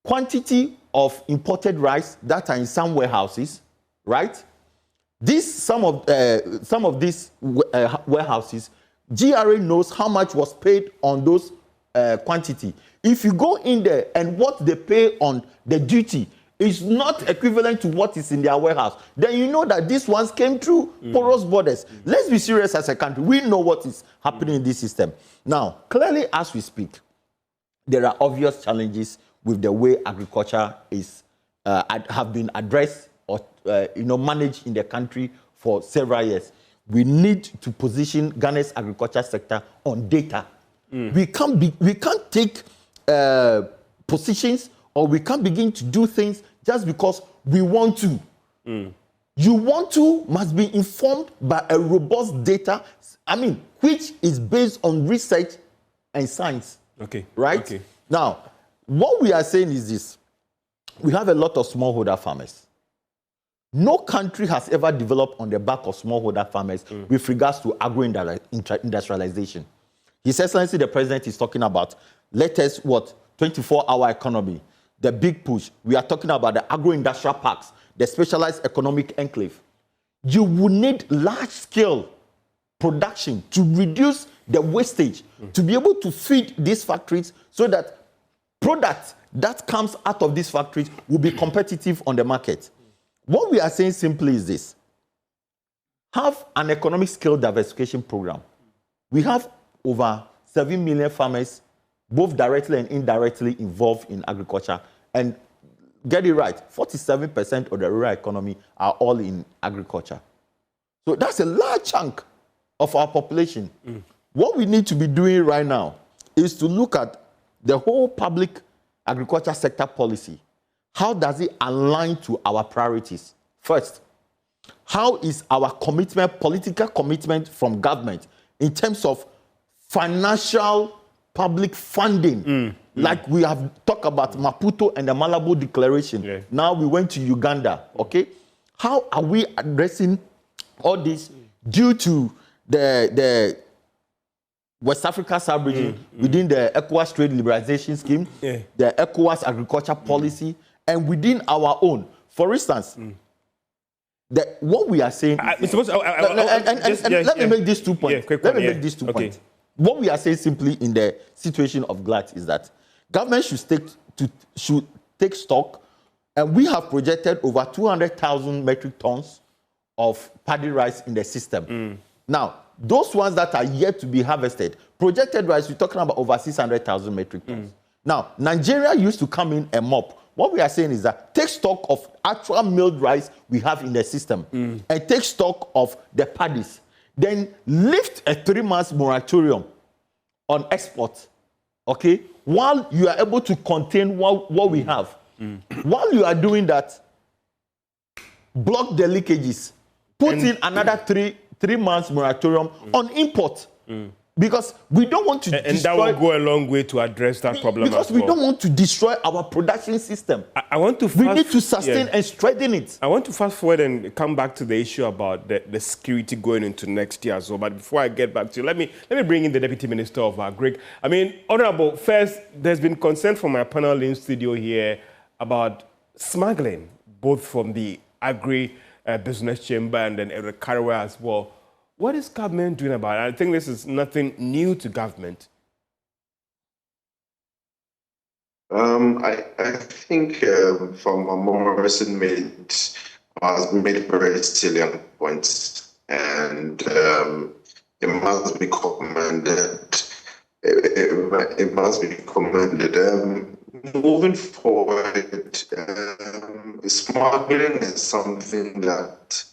quantity of imported rice that are in some warehouses, right? Some of these warehouses, GRA knows how much was paid on those quantity. If you go in there and what they pay on the duty is not equivalent to what is in their warehouse, then you know that these ones came through porous borders. Let's be serious as a country. We know what is happening in this system. Now, clearly as we speak, there are obvious challenges with the way agriculture is have been addressed or managed in the country for several years. We need to position Ghana's agriculture sector on data. We can't take positions, or we can't begin to do things just because we want to. You want to must be informed by a robust data, which is based on research and science. Okay. Right? Okay. Now, what we are saying is this: we have a lot of smallholder farmers. No country has ever developed on the back of smallholder farmers with regards to agro-industrialization. His Excellency the President is talking about, let us, 24-hour economy, the big push. We are talking about the agro-industrial parks, the specialized economic enclave. You will need large-scale production to reduce the wastage, to be able to feed these factories so that product that comes out of these factories will be competitive on the market. What we are saying simply is this: have an economic scale diversification program. We have over 7 million farmers, both directly and indirectly involved in agriculture. And get it right, 47% of the rural economy are all in agriculture. So that's a large chunk of our population. What we need to be doing right now is to look at the whole public agriculture sector policy. How does it align to our priorities? First, how is our commitment, political commitment from government in terms of financial public funding? Like we have talked about Maputo and the Malabo Declaration. Yeah. Now we went to Uganda, okay? How are we addressing all this due to the West Africa sub-region within the ECOWAS trade liberalization scheme, the ECOWAS agriculture policy, and within our own? For instance, what we are saying... Let me make these 2 points. Make these 2 points. What we are saying simply in the situation of glut is that government should take stock, and we have projected over 200,000 metric tons of paddy rice in the system. Now, those ones that are yet to be harvested, projected rice, we're talking about over 600,000 metric tons. Now, Nigeria used to come in and mop. What we are saying is that take stock of actual milled rice we have in the system and take stock of the paddies. Then lift a 3-month moratorium on export, okay, while you are able to contain what we have. While you are doing that, block the leakages, put in another 3 months moratorium on import. Because we don't want to and that will go a long way to address that problem. Because we don't want to destroy our production system. We need to sustain and strengthen it. I want to fast forward and come back to the issue about the security going into next year as well. But before I get back to you, let me bring in the Deputy Minister of Agri. Honorable, first, there's been concern from my panel in studio here about smuggling, both from the Agri Business Chamber and then Eric Caraway as well. What is government doing about it? I think this is nothing new to government. I think from Morrison made has made very salient points, and it must be commended. It must be commended. Moving forward, smuggling is something that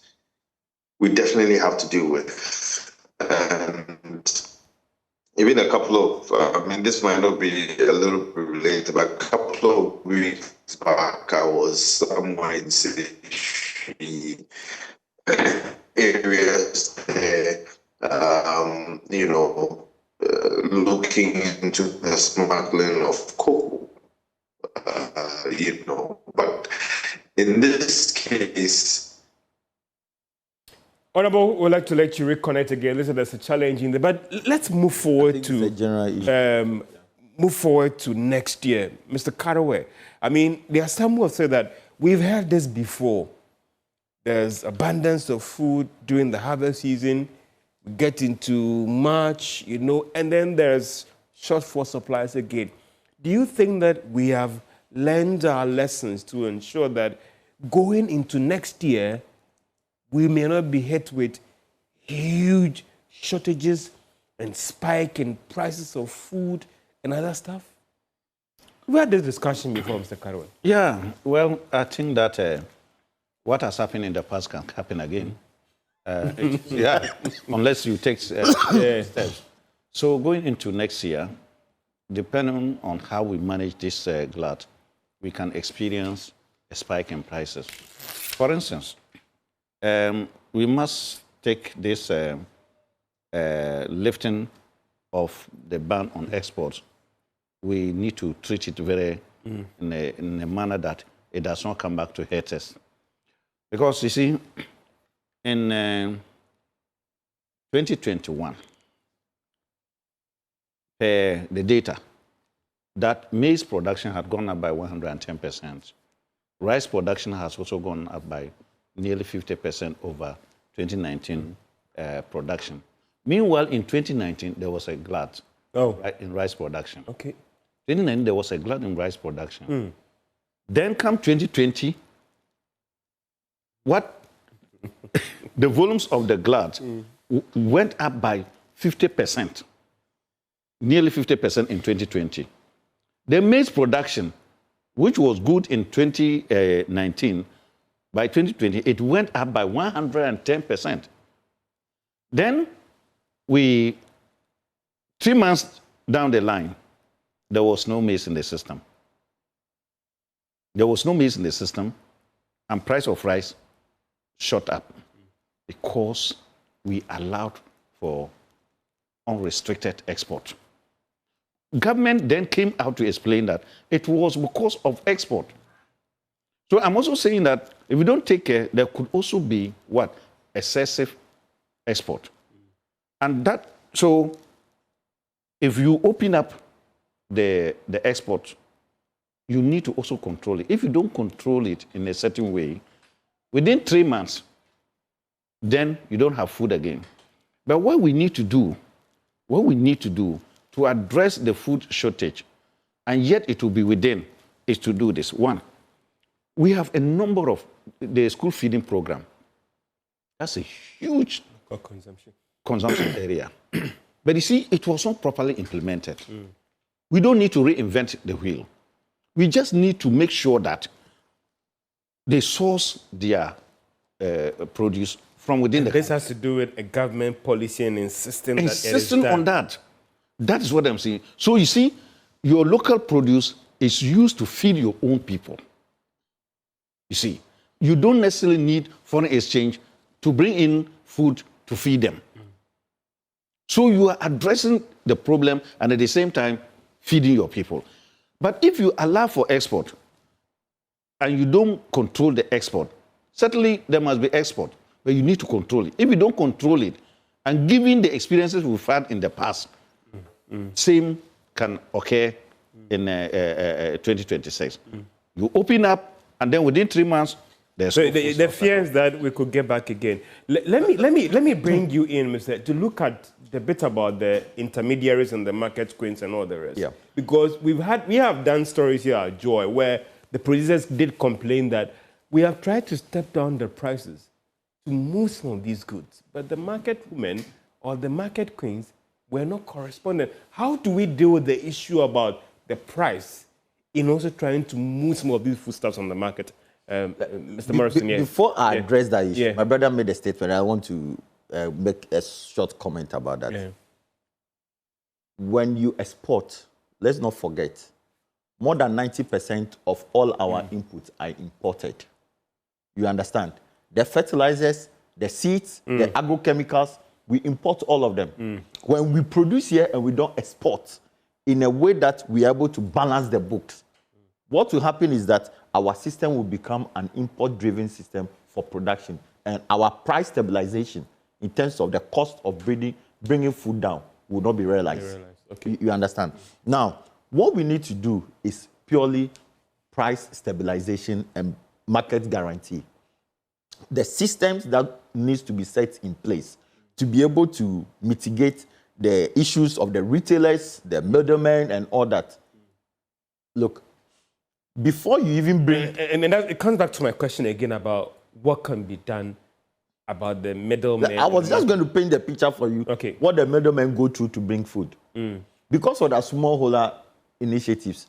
we definitely have to deal with. And even a couple of, this might not be a little bit related, but a couple of weeks back, I was somewhere in city areas there, looking into the smuggling of cocoa, but in this case, Honorable, we'd like to let you reconnect again. Listen, there's a challenge in there, but let's move forward to next year, Mr. Caraway. I mean, there are some who have said that we've heard this before. There's abundance of food during the harvest season. We get into March, and then there's shortfall supplies again. Do you think that we have learned our lessons to ensure that going into next year, we may not be hit with huge shortages and spike in prices of food and other stuff? We had this discussion before, Mr. Caraway. Yeah, well, I think that what has happened in the past can happen again. Unless you take steps. So going into next year, depending on how we manage this glut, we can experience a spike in prices. For instance, we must take this lifting of the ban on exports. We need to treat it very in a manner that it does not come back to hurt us. Because you see, in 2021, the data, that maize production had gone up by 110%. Rice production has also gone up by nearly 50% over 2019 production. Meanwhile, in 2019, there was a glut in rice production. Okay. 2019, there was a glut in rice production. Then come 2020, the volumes of the glut went up by 50%, nearly 50% in 2020. The maize production, which was good in 2019, by 2020, it went up by 110%. Then 3 months down the line, there was no maize in the system. There was no maize in the system, and price of rice shot up because we allowed for unrestricted export. Government then came out to explain that it was because of export. So I'm also saying that if we don't take care, there could also be excessive export. And so if you open up the export, you need to also control it. If you don't control it in a certain way, within 3 months, then you don't have food again. But what we need to do to address the food shortage, and yet it will be within, is to do this. One, we have a number of the school feeding program. That's a huge consumption area. But you see, it was not properly implemented. We don't need to reinvent the wheel. We just need to make sure that they source their produce from within the country. This has to do with a government policy and insisting on that. That is what I'm saying. So you see, your local produce is used to feed your own people. You see, you don't necessarily need foreign exchange to bring in food to feed them. So you are addressing the problem and at the same time feeding your people. But if you allow for export and you don't control the export, certainly there must be export, but you need to control it. If you don't control it, and given the experiences we've had in the past, same can occur in 2026. You open up, and then within 3 months, there's so the fear is that we could get back again. Let me bring you in, Mr. to look at the bit about the intermediaries and the market queens and all the rest. Yeah. Because we have done stories here at Joy where the producers did complain that we have tried to step down the prices to move some of these goods, but the market women or the market queens were not correspondent. How do we deal with the issue about the price in also trying to move some of these foodstuffs on the market? Mr. Morrison, yes. Before I address that issue, my brother made a statement. I want to make a short comment about that. Yeah. When you export, let's not forget, more than 90% of all our inputs are imported. You understand? The fertilizers, the seeds, the agrochemicals, we import all of them. When we produce here and we don't export in a way that we are able to balance the books, what will happen is that our system will become an import-driven system for production, and our price stabilization in terms of the cost of bringing food down will not be realized. Okay. You understand? Now, what we need to do is purely price stabilization and market guarantee. The systems that needs to be set in place to be able to mitigate the issues of the retailers, the middlemen, and all that. Look, before you even bring... And it comes back to my question again about what can be done about the middlemen. I was just going to paint the picture for you, what the middlemen go through to bring food. Because of the smallholder initiatives,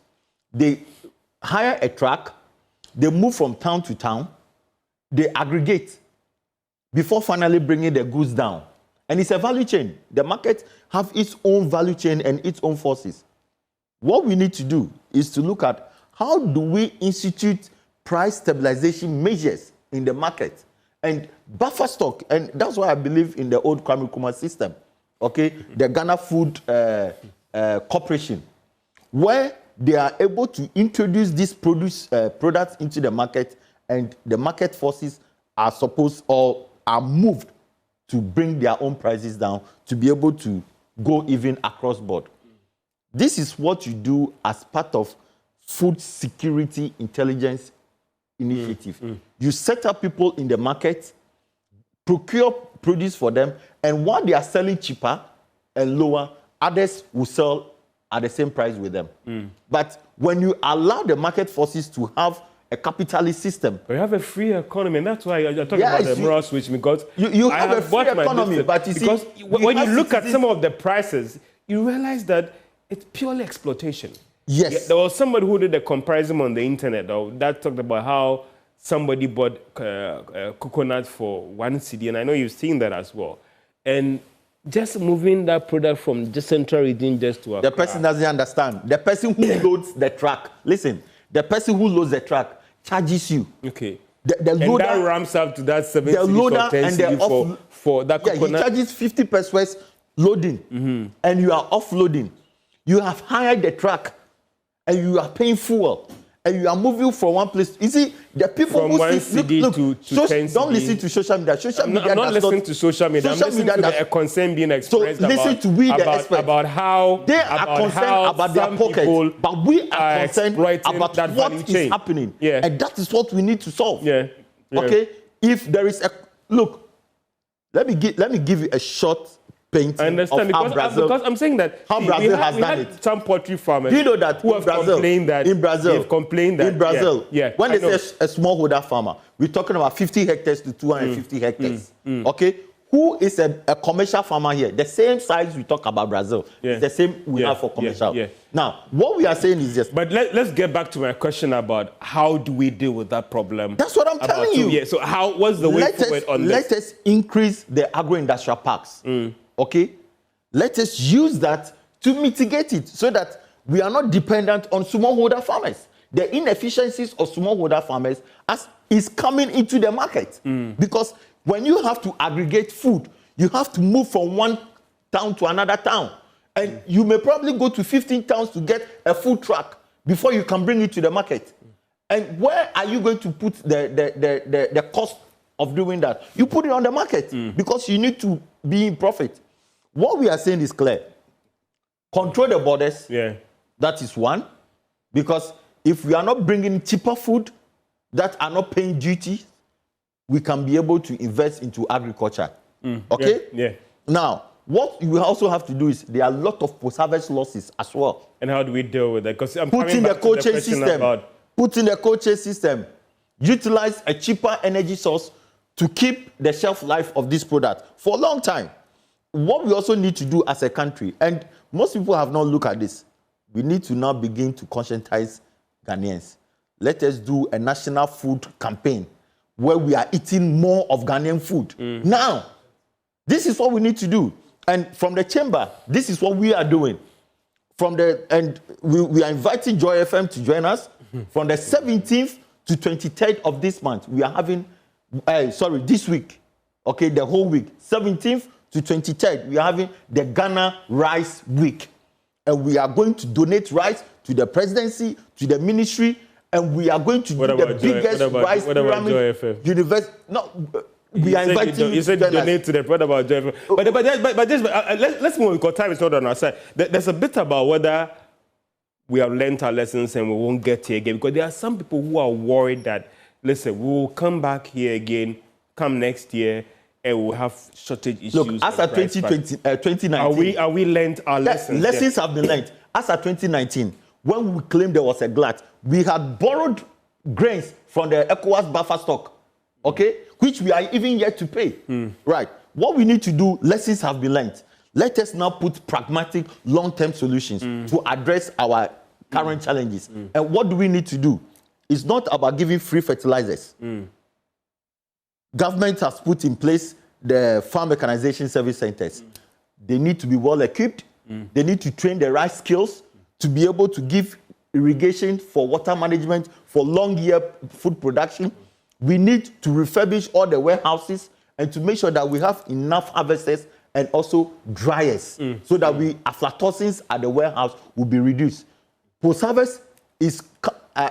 they hire a truck, they move from town to town, they aggregate before finally bringing the goods down. And it's a value chain. The market have its own value chain and its own forces. What we need to do is to look at how do we institute price stabilization measures in the market and buffer stock. And that's why I believe in the old Kwame Nkrumah system, the Ghana Food Corporation, where they are able to introduce these products into the market, and the market forces are supposed or are moved to bring their own prices down to be able to go even across board. This is what you do as part of food security intelligence initiative. You set up people in the market, procure produce for them, and while they are selling cheaper and lower, others will sell at the same price with them. But when you allow the market forces to have a capitalist system. We have a free economy, and that's why you're talking about the moral switch, because you have a free economy, but you see, when you look at some of the prices, you realize that it's purely exploitation. Yes. There was somebody who did a comparison on the internet that talked about how somebody bought coconut for 1 cedi, and I know you've seen that as well. And just moving that product from the central region just to the person doesn't understand. The person who loads the truck, listen, the person who loads the truck charges you. Okay. The loader, and that ramps up to that 7 cedi or 10 cedi for that coconut. He charges 50 pesos loading, and you are offloading. You have hired the truck, and you are paying fuel, and you are moving from one place. You see, the people from who 1 see, cedi look, to 10 cedi. Don't listen to social media. Social media. I'm not listening to social media. I'm listening to a concern being expressed about how they are concerned about their pockets, but we are concerned about what is happening. Yeah. And that is what we need to solve. Yeah. Okay? If there is a look, let me give you a short painting. I understand, of because I'm saying that how Brazil has done it. Some poultry farmers, do you know that who have complained that in Brazil, they've complained that in Brazil, when they say a smallholder farmer, we're talking about 50 hectares to 250 hectares. Okay, who is a commercial farmer here? The same size we talk about Brazil, it's the same we have for commercial. Now, what we are saying is just. But let's get back to my question about how do we deal with that problem? That's what I'm telling you. Yeah. So what's the way forward on this? Let us increase the agro-industrial parks. Okay, let us use that to mitigate it so that we are not dependent on smallholder farmers. The inefficiencies of smallholder farmers is coming into the market because when you have to aggregate food, you have to move from one town to another town, and you may probably go to 15 towns to get a food truck before you can bring it to the market. And where are you going to put the cost of doing that? You put it on the market because you need to be in profit. What we are saying is clear. Control the borders. Yeah. That is one. Because if we are not bringing cheaper food that are not paying duty, we can be able to invest into agriculture. Okay? Yeah. Now, what you also have to do is there are a lot of post-harvest losses as well. And how do we deal with that? Because I'm put in the cold chain system. Put in the cold chain system. utilize a cheaper energy source to keep the shelf life of this product for a long time. What we also need to do as a country, and most people have not looked at this, we need to now begin to conscientize Ghanaians. Let us do a national food campaign where we are eating more of Ghanaian food. Now, this is what we need to do. And from the chamber, this is what we are doing. We are inviting Joy FM to join us. From the 17th to 23rd of this month, we are having, this week, okay, the whole week, 17th to 23rd, we are having the Ghana Rice Week. And we are going to donate rice to the presidency, to the ministry, and we are going to do the biggest rice pyramid university. No, we are inviting you said donate to the. What about Joy FM? But let's move because time is not on our side. There's a bit about whether we have learned our lessons and we won't get here again, because there are some people who are worried that, listen, we will come back here again, come next year, and we'll have shortage issues. Look, as at 2019, are we learned our lessons? Lessons have been learned. As at 2019, when we claimed there was a glut, we had borrowed grains from the ECOWAS buffer stock, okay, which we are even yet to pay. Right. What we need to do, lessons have been learned. Let us now put pragmatic, long-term solutions to address our current challenges. And what do we need to do? It's not about giving free fertilizers. Government has put in place the farm mechanization service centers. They need to be well equipped. They need to train the right skills to be able to give irrigation for water management, for long year food production. We need to refurbish all the warehouses and to make sure that we have enough harvesters and also dryers so that aflatoxins at the warehouse will be reduced. Post-harvest is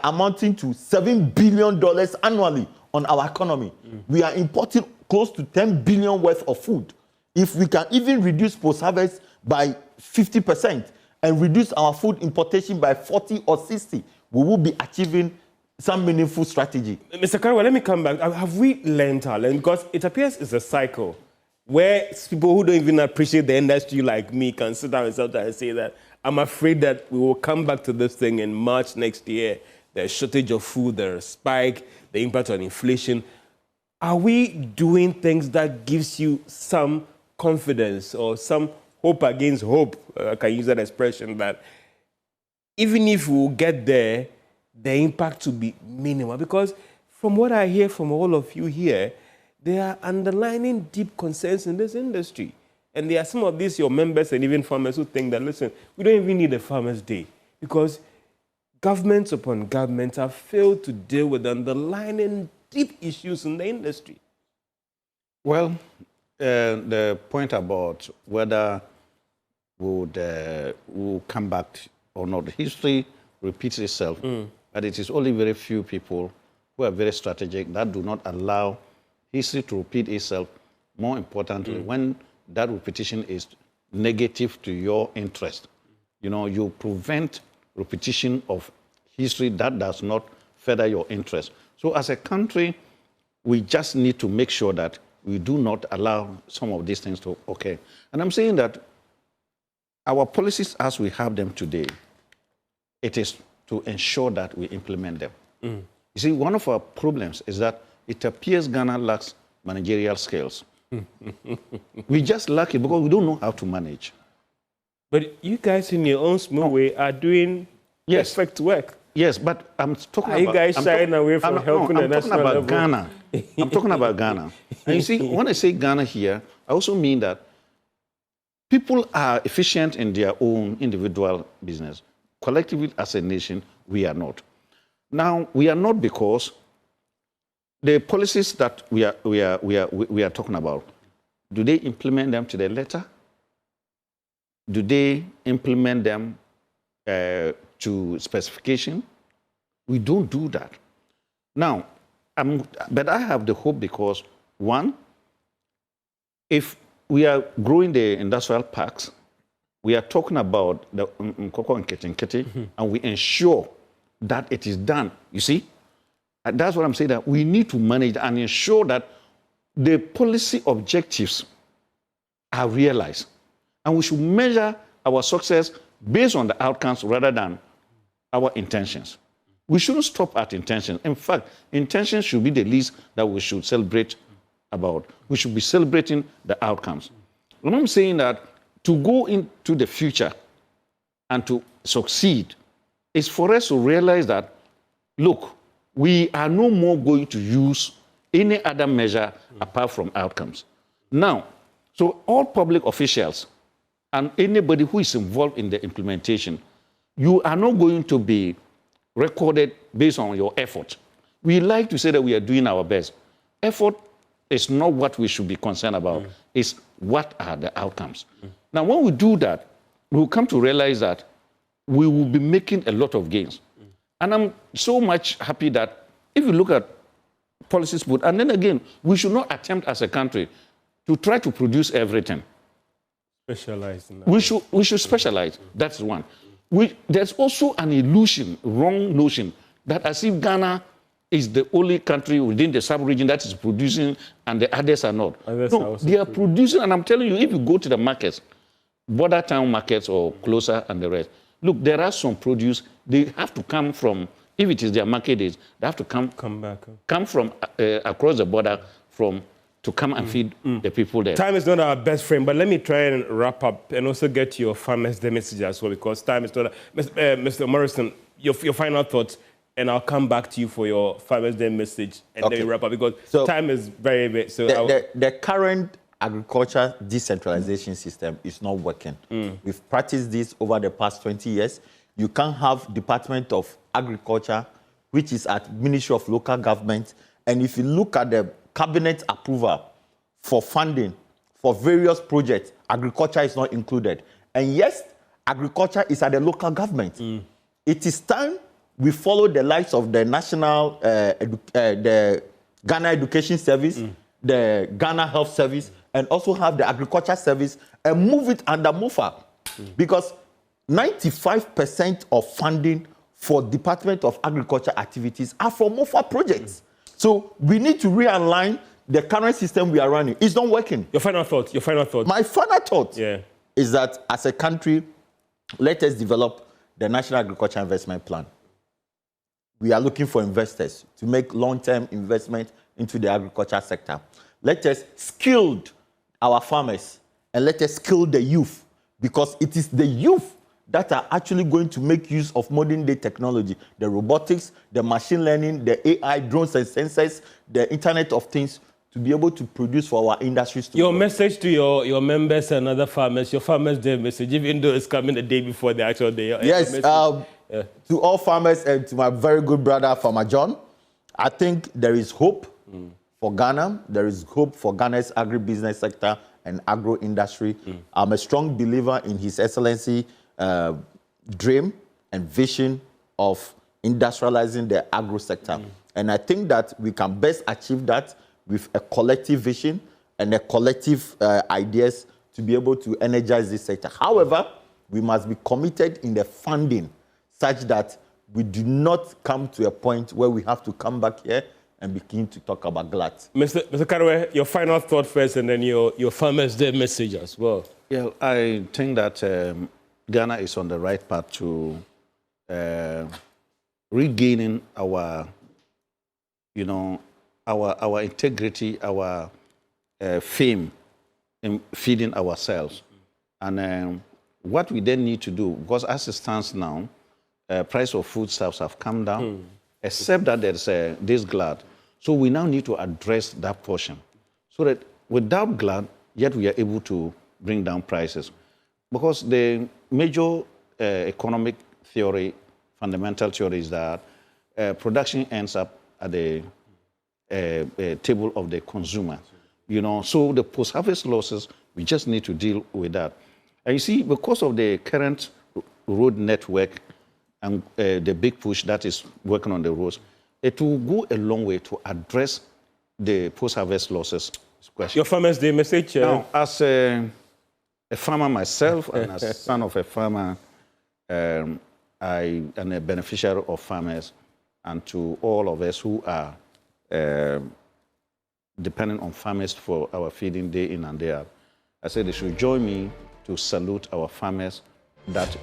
amounting to $7 billion annually on our economy. We are importing close to 10 billion worth of food. If we can even reduce post-harvest by 50% and reduce our food importation by 40 or 60, we will be achieving some meaningful strategy. Mr. Kariwa, let me come back. Have we learned our lesson? Because it appears it's a cycle where people who don't even appreciate the industry like me can sit down and sometimes say that I'm afraid that we will come back to this thing in March next year. There's shortage of food, there's a spike, the impact on inflation. Are we doing things that gives you some confidence or some hope against hope? I can use that expression, that even if we get there, the impact will be minimal. Because from what I hear from all of you here, there are underlying deep concerns in this industry. And there are some of these, your members and even farmers, who think that, listen, we don't even need a Farmers' Day because governments upon governments have failed to deal with underlying deep issues in the industry. Well, the point about whether we'll come back or not, history repeats itself, but it is only very few people who are very strategic that do not allow history to repeat itself. More importantly, when that repetition is negative to your interest, you prevent repetition of history that does not further your interest. So as a country, we just need to make sure that we do not allow some of these things to occur. And I'm saying that our policies as we have them today, it is to ensure that we implement them. You see, one of our problems is that it appears Ghana lacks managerial skills. We just lack it because we don't know how to manage. But you guys in your own small way are doing perfect work. Yes, but I'm talking about... Are you guys shying away from helping the national level? Ghana. I'm talking about Ghana. And you see, when I say Ghana here, I also mean that people are efficient in their own individual business. Collectively, as a nation, we are not. Now, we are not because the policies that we are talking about, do they implement them to the letter? Do they implement them to specification? We don't do that. Now, but I have the hope because, one, if we are growing the industrial parks, we are talking about the Nkoko and Keti, and we ensure that it is done. You see? And that's what I'm saying, that we need to manage and ensure that the policy objectives are realized. And we should measure our success based on the outcomes rather than our intentions. We shouldn't stop at intention. In fact, intention should be the least that we should celebrate about. We should be celebrating the outcomes. When I'm saying that to go into the future and to succeed is for us to realize that, look, we are no more going to use any other measure apart from outcomes. Now, so all public officials and anybody who is involved in the implementation, you are not going to be recorded based on your effort. We like to say that we are doing our best. Effort is not what we should be concerned about. It's what are the outcomes. Now, when we do that, we will come to realize that we will be making a lot of gains. And I'm so much happy that if you look at policies put, and then again, we should not attempt as a country to try to produce everything. Specialize in that. We should specialize. That's one. There's also an illusion, wrong notion, that as if Ghana is the only country within the sub-region that is producing and the others are not. No, they are producing, and I'm telling you, if you go to the markets, border town markets or closer and the rest, look, there are some produce, they have to come from, if it is their market days, they have to come from across the border to come and feed the people there. Time is not our best friend, but let me try and wrap up and also get your Farmers' Day message as well, because time is not... Mr. Morrison, your final thoughts, and I'll come back to you for your Farmers' Day message, and then we wrap up, because time is very, very... So the current agriculture decentralization system is not working. We've practiced this over the past 20 years. You can't have Department of Agriculture, which is at Ministry of Local Government, and if you look at the cabinet approval for funding for various projects, agriculture is not included. And yes, agriculture is at the local government. It is time we follow the likes of the National, the Ghana Education Service, the Ghana Health Service, and also have the Agriculture Service and move it under MOFA. Because 95% of funding for Department of Agriculture activities are from MOFA projects. So we need to realign the current system we are running. It's not working. Your final thought. My final thought is that as a country, let us develop the National Agriculture Investment Plan. We are looking for investors to make long-term investment into the agriculture sector. Let us skill our farmers and let us skill the youth, because it is the youth that are actually going to make use of modern day technology, the robotics, the machine learning, the AI, drones and sensors, the Internet of Things, to be able to produce for our industries. Your message to your members and other farmers, your Farmers' Day message, even though it's coming the day before the actual day. Yes, to all farmers and to my very good brother, Farmer John, I think there is hope for Ghana. There is hope for Ghana's agribusiness sector and agro-industry. I'm a strong believer in His Excellency dream and vision of industrializing the agro sector. And I think that we can best achieve that with a collective vision and a collective ideas to be able to energize this sector. However, we must be committed in the funding such that we do not come to a point where we have to come back here and begin to talk about glut. Mr. Karewe, your final thought first, and then your Farmers' Day message as well. Yeah, I think that Ghana is on the right path to regaining our, our integrity, our fame in feeding ourselves. And what we then need to do, because as it stands now, price of foodstuffs have come down, except that there's this glut. So we now need to address that portion, so that without glut, yet we are able to bring down prices. Because the major economic theory, fundamental theory, is that production ends up at the table of the consumer. So the post-harvest losses, we just need to deal with that. And you see, because of the current road network and the big push that is working on the roads, it will go a long way to address the post-harvest losses question. Your Farmers' Day message? Now, as a farmer myself and as son of a farmer, I am a beneficiary of farmers, and to all of us who are dependent on farmers for our feeding day in and day out, I say they should join me to salute our farmers, that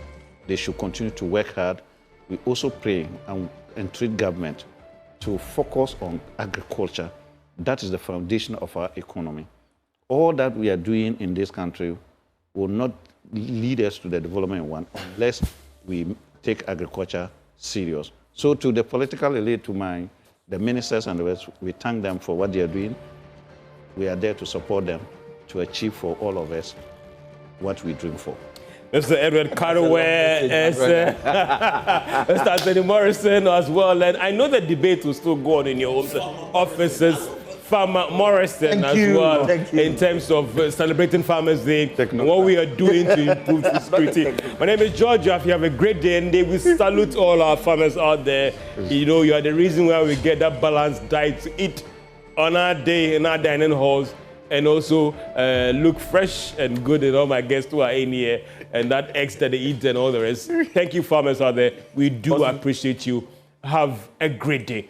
they should continue to work hard. We also pray, and entreat government to focus on agriculture. That is the foundation of our economy. All that we are doing in this country will not lead us to the development we want unless we take agriculture serious. So to the political elite, to the ministers and the rest, we thank them for what they are doing. We are there to support them to achieve for all of us what we dream for. Mr. Edward Carraway, Mr. Anthony Morrison as well. And I know the debate will still go on in your own offices. Farmer Morrison well, in terms of celebrating Farmers Day and what we are doing to improve food security. My name is George Wiafe. You have a great day, and we salute all our farmers out there. You know, you are the reason why we get that balanced diet to eat on our day in our dining halls, and also look fresh and good in all my guests who are in here, and that eggs that they eat and all the rest. Thank you, farmers out there. We do appreciate you. Have a great day.